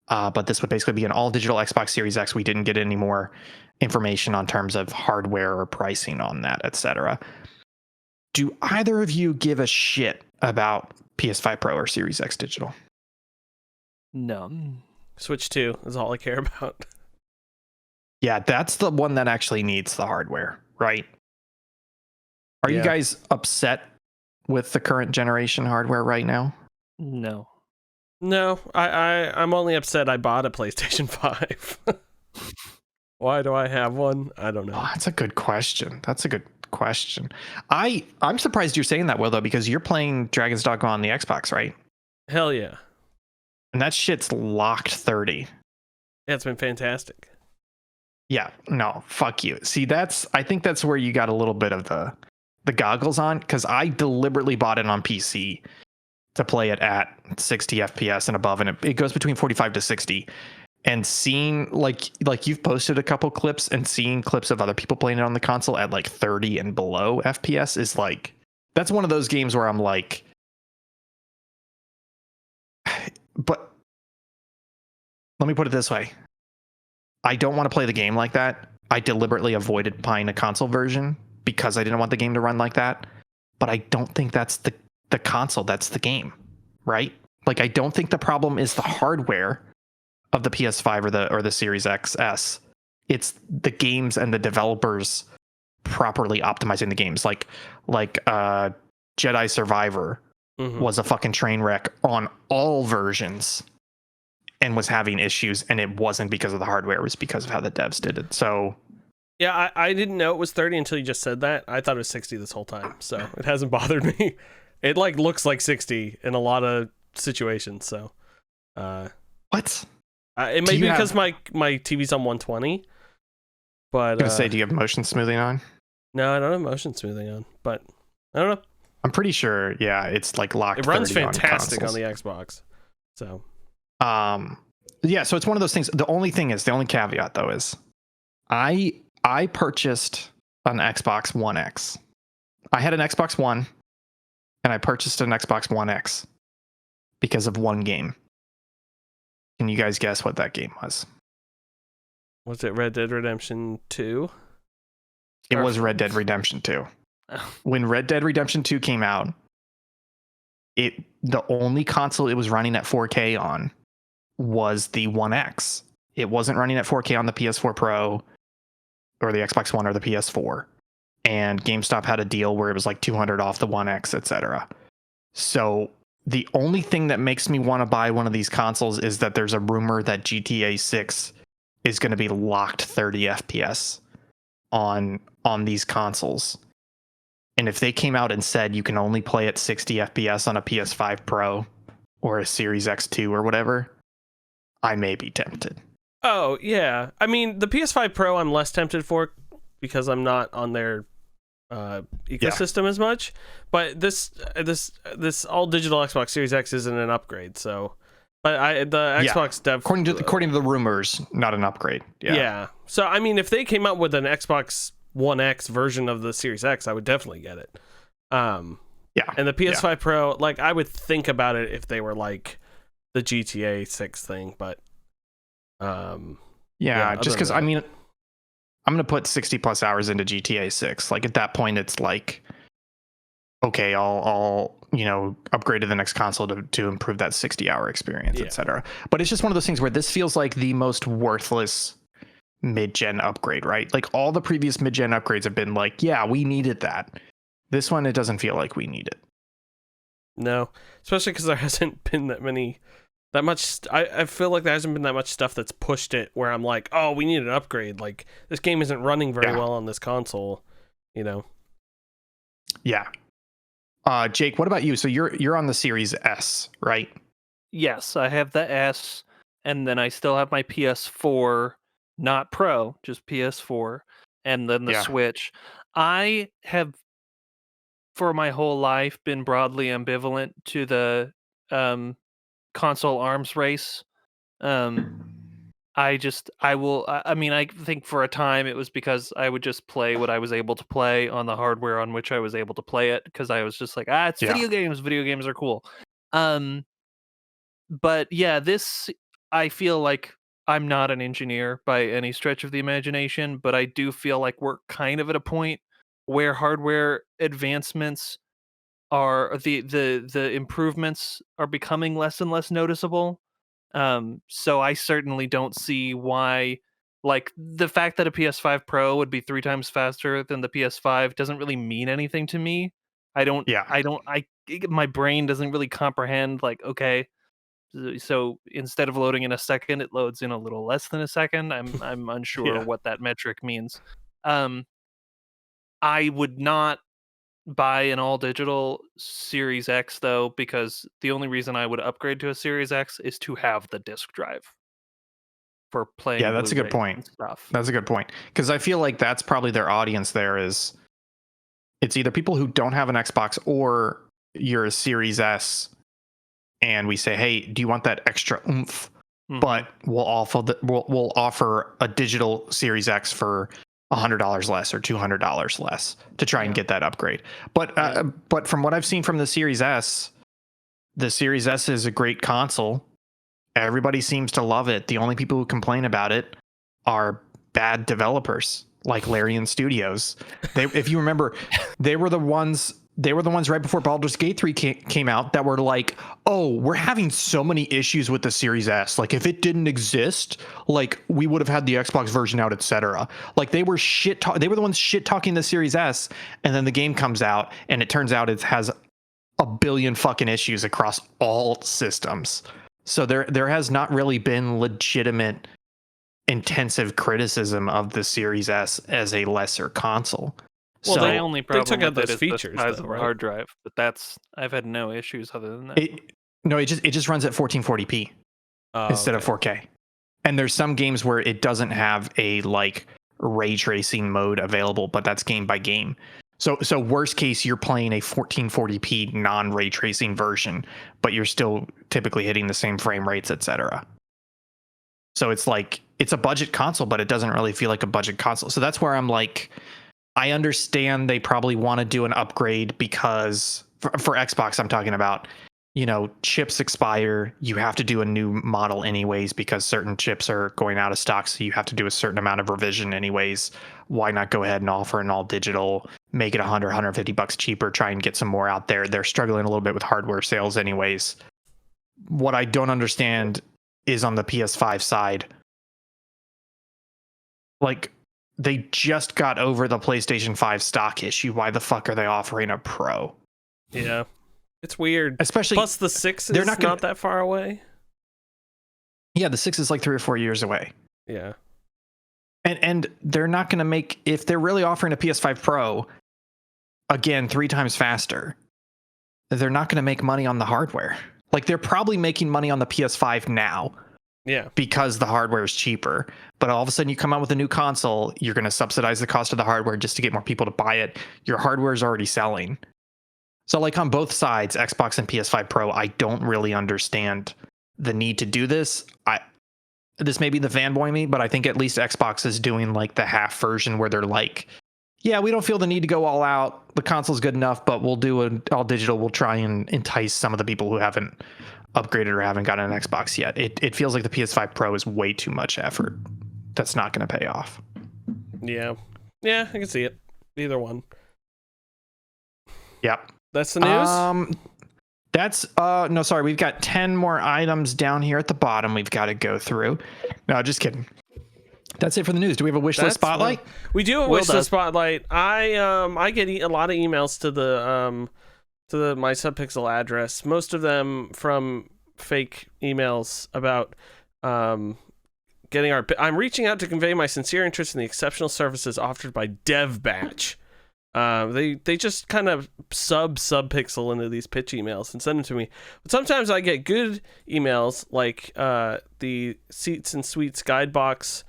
But this would basically be an all digital Xbox Series X. We didn't get any more information on terms of hardware or pricing on that, etc. Do either of you give a shit about PS5 Pro or Series X digital? No. Switch 2 is all I care about. Yeah, that's the one that actually needs the hardware, right? Are you Yeah. guys upset with the current generation hardware right now? No. No, I'm only upset I bought a PlayStation 5. Why do I have one? I don't know. Oh, that's a good question. I'm surprised you're saying that, Will, though, because you're playing Dragon's Dogma on the Xbox, right? Hell yeah. And that shit's locked 30. Yeah, it's been fantastic. Yeah, no, fuck you. See, I think that's where you got a little bit of the goggles on, because I deliberately bought it on PC to play it at 60 FPS and above, and it goes between 45 to 60. And seeing like you've posted a couple clips and seeing clips of other people playing it on the console at like 30 and below FPS is like, that's one of those games where I'm like, but let me put it this way. I don't want to play the game like that. I deliberately avoided buying a console version because I didn't want the game to run like that. But I don't think that's the console, that's the game, right? Like, I don't think the problem is the hardware of the PS5 or the Series XS. It's the games and the developers properly optimizing the games. Like Jedi Survivor was a fucking train wreck on all versions and was having issues, and it wasn't because of the hardware, it was because of how the devs did it. So yeah, I didn't know it was 30 until you just said that. I thought it was 60 this whole time, so it hasn't bothered me. It like looks like 60 in a lot of situations, so what? It may be because my TV's on 120, but I was gonna say, do you have motion smoothing on? No, I don't have motion smoothing on, but I don't know. I'm pretty sure, yeah, it's like locked. It runs 30 fantastic on on the Xbox. So yeah, so it's one of those things. The only caveat though is I purchased an Xbox One X. I had an Xbox One and I purchased an Xbox One X because of one game. Can you guys guess what that game was? Was it Red Dead Redemption 2? It was Red Dead Redemption 2. When Red Dead Redemption 2 came out, the only console it was running at 4K on was the One X. It wasn't running at 4K on the PS4 Pro or the Xbox One or the PS4. And GameStop had a deal where it was like $200 off the One X, etc. So the only thing that makes me want to buy one of these consoles is that there's a rumor that GTA 6 is going to be locked 30 FPS on these consoles. And if they came out and said you can only play at 60 FPS on a PS5 Pro or a Series X2 or whatever, I may be tempted. Oh, yeah. I mean, the PS5 Pro I'm less tempted for because I'm not on their ecosystem as much. But this all digital Xbox Series X isn't an upgrade, so but the Xbox dev according to the rumors, not an upgrade. Yeah. So I mean, if they came out with an Xbox One X version of the Series X, I would definitely get it. And the PS5 Pro, like, I would think about it if they were like the GTA 6 thing, but just because I mean, I'm gonna put 60 plus hours into GTA 6. Like, at that point, it's like, okay, I'll upgrade to the next console to improve that 60-hour experience, etc. But it's just one of those things where this feels like the most worthless mid-gen upgrade, right? Like, all the previous mid-gen upgrades have been like, yeah, we needed that. This one, it doesn't feel like we need it. No, especially because there hasn't been that much. I feel like there hasn't been that much stuff that's pushed it where I'm like, oh, we need an upgrade. Like, this game isn't running very well on this console, Yeah. Jake, what about you? So you're on the Series S, right? Yes, I have the S, and then I still have my PS4, not Pro, just PS4, and then the Switch. I have, for my whole life, been broadly ambivalent to the console arms race. I mean, I think for a time it was because I would just play what I was able to play on the hardware on which I was able to play it, because I was just like, it's Yeah. video games are cool. But yeah, I feel like I'm not an engineer by any stretch of the imagination, but I do feel like we're kind of at a point where hardware advancements are the improvements are becoming less and less noticeable. So I certainly don't see why, like, the fact that a PS5 Pro would be 3 times faster than the PS5 doesn't really mean anything to me. Yeah. My brain doesn't really comprehend, like, okay, so instead of loading in a second, it loads in a little less than a second. I'm unsure Yeah. what that metric means. Um, I would not buy an all digital Series X though, because the only reason I would upgrade to a Series X is to have the disc drive for Yeah, playing that's a good Blu-rays point. and stuff. That's a good point. Because I feel like that's probably their audience there is it's either people who don't have an Xbox or you're a Series S and we say, hey, do you want that extra oomph? Mhm. But we'll offer a digital Series X for $100 less or $200 less to try and Yeah. get that upgrade. But from what I've seen from the Series S is a great console. Everybody seems to love it. The only people who complain about it are bad developers like Larian Studios. If you remember, they were the ones right before Baldur's Gate 3 came out that were like, oh, we're having so many issues with the Series S. Like, if it didn't exist, like, we would have had the Xbox version out, etc. Like, they were they were the ones shit talking the Series S, and then the game comes out, and it turns out it has a billion fucking issues across all systems. So there has not really been legitimate intensive criticism of the Series S as a lesser console. Well, So My only problem took out with it those is features, the size though, of right? the hard drive, but I've had no issues other than that. it just runs at 1440p instead of 4K. And there's some games where it doesn't have a like ray tracing mode available, but that's game by game. So worst case, you're playing a 1440p non-ray tracing version, but you're still typically hitting the same frame rates, etc. So it's like it's a budget console, but it doesn't really feel like a budget console. So that's where I'm like, I understand they probably want to do an upgrade because for Xbox, I'm talking about, you know, chips expire. You have to do a new model anyways because certain chips are going out of stock. So you have to do a certain amount of revision anyways. Why not go ahead and offer an all digital, make it $150 cheaper, try and get some more out there. They're struggling a little bit with hardware sales anyways. What I don't understand is on the PS5 side, like, they just got over the PlayStation 5 stock issue. Why the fuck are they offering a Pro? Yeah. It's weird. Especially, Plus the 6 is they're not that far away. Yeah, the 6 is like 3 or 4 years away. Yeah. And they're not going to make, if they're really offering a PS5 Pro, again, 3 times faster, they're not going to make money on the hardware. Like, they're probably making money on the PS5 now. Yeah. Because the hardware is cheaper. But all of a sudden you come out with a new console, you're going to subsidize the cost of the hardware just to get more people to buy it. Your hardware is already selling. So like on both sides, Xbox and PS5 Pro, I don't really understand the need to do this. This may be the fanboy me, but I think at least Xbox is doing like the half version where they're like, yeah, we don't feel the need to go all out. The console's good enough, but we'll do an all digital. We'll try and entice some of the people who haven't upgraded or haven't gotten an Xbox yet. It feels like the PS5 Pro is way too much effort. That's not going to pay off. Yeah. Yeah, I can see it. Either one. Yep. That's the news? That's no, sorry, we've got 10 more items down here at the bottom we've got to go through. No, just kidding. That's it for the news. Do we have a wishlist spotlight? We do have a wishlist spotlight. I get a lot of emails to the my Subpixel address. Most of them from fake emails about getting our. I'm reaching out to convey my sincere interest in the exceptional services offered by DevBatch. They just kind of subpixel into these pitch emails and send them to me. But sometimes I get good emails like the Seats and Suites guide box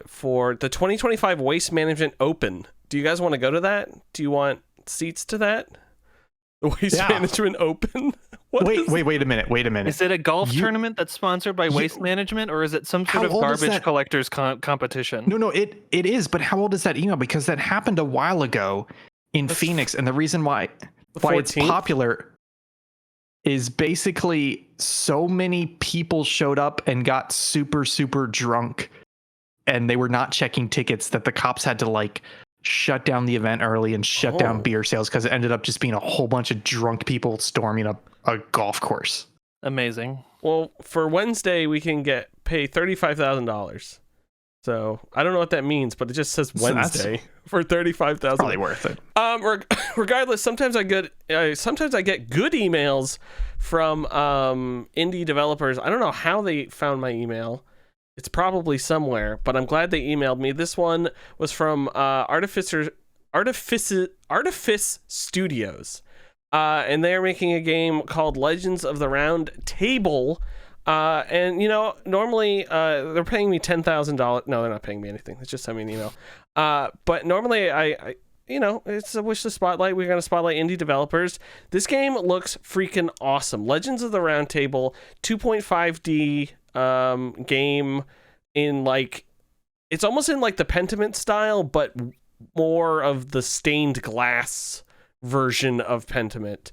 for the 2025 Waste Management Open. Do you guys want to go to that? Do you want seats to that? The Waste Management Open. Wait a minute. Is it a golf tournament that's sponsored by Waste Management, or is it some sort of garbage collectors competition? No, it is. But how old is that email? Because that happened a while ago in Phoenix, and the reason why it's popular is basically so many people showed up and got super, super drunk, and they were not checking tickets that the cops had to like shut down the event early and shut down beer sales because it ended up just being a whole bunch of drunk people storming a golf course. Amazing. Well, for Wednesday, we can pay $35,000. So I don't know what that means, but it just says Wednesday for $35,000. Probably worth it. Regardless, sometimes I get good emails from indie developers. I don't know how they found my email. It's probably somewhere, but I'm glad they emailed me. This one was from Artifice Studios, and they're making a game called Legends of the Round Table. And normally they're paying me $10,000. No, they're not paying me anything. It's just send me an email. But normally I it's a Wishlist Spotlight. We're going to spotlight indie developers. This game looks freaking awesome. Legends of the Round Table, 2.5D game in like, it's almost in like the Pentiment style, but more of the stained glass version of Pentiment.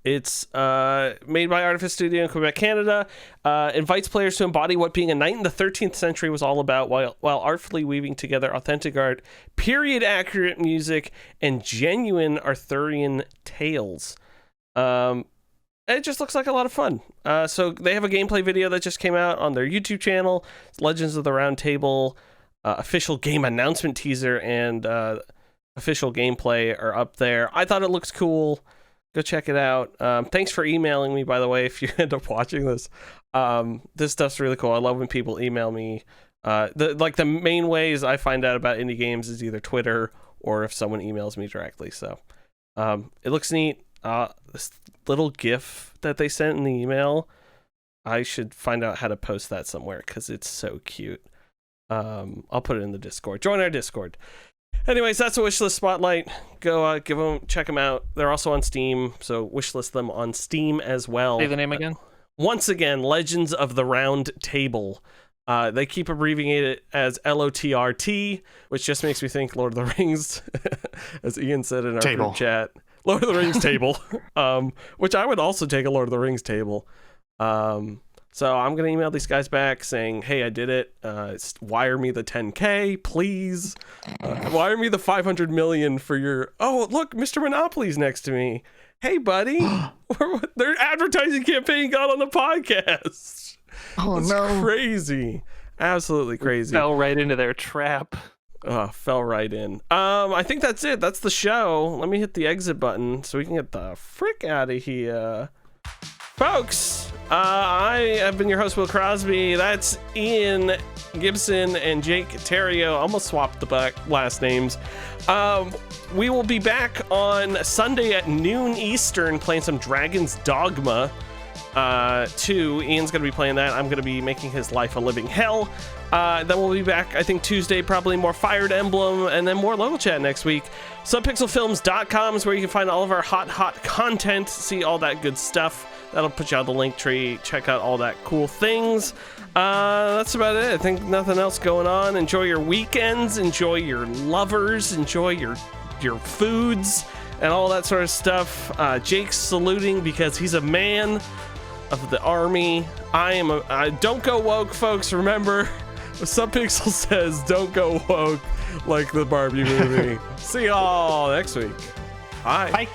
It's made by Artifice Studio in Quebec, Canada. Invites players to embody what being a knight in the 13th century was all about, while artfully weaving together authentic art, period-accurate music, and genuine Arthurian tales. It just looks like a lot of fun. So they have a gameplay video that just came out on their YouTube channel. Legends of the Round Table official game announcement teaser and official gameplay are up there. I thought it looks cool. Go check it out. Thanks for emailing me, by the way, if you end up watching this. This stuff's really cool. I love when people email me. The main ways I find out about indie games is either Twitter or if someone emails me directly. So it looks neat. This little GIF that they sent in the email, I should find out how to post that somewhere because it's so cute. I'll put it in the Discord. Join our Discord. Anyways, that's a Wishlist Spotlight. Go check them out. They're also on Steam, so wishlist them on Steam as well. Say the name again. Once again, Legends of the Round Table. They keep abbreviating it as LOTRT, which just makes me think Lord of the Rings, as Ian said in our group chat. Lord of the Rings table, which I would also take a Lord of the Rings table. So I'm going to email these guys back saying, hey, I did it. Wire me the 10K, please. Wire me the 500 million for your... Oh, look, Mr. Monopoly's next to me. Hey, buddy. Their advertising campaign got on the podcast. Oh, That's no. Crazy. Absolutely crazy. Fell right into their trap. Fell right in. I think that's it. That's the show. Let me hit the exit button so we can get the frick out of here. Folks, I have been your host, Will Crosby. That's Ian Gibson and Jake Terrio. Almost swapped the last names. We will be back on Sunday at noon Eastern playing some Dragon's Dogma 2. Ian's going to be playing that. I'm going to be making his life a living hell. Then we'll be back, I think, Tuesday, probably more Fired Emblem, and then more Local Chat next week. Subpixelfilms.com is where you can find all of our hot content, see all that good stuff. That'll put you on the link tree. Check out all that cool things. That's about it. I think nothing else going on. Enjoy your weekends. Enjoy your lovers. Enjoy your foods and all that sort of stuff. Jake's saluting because he's a man of the army. Don't go woke, folks. Remember, Subpixel says don't go woke like the Barbie movie. See y'all next week. Bye. Bye.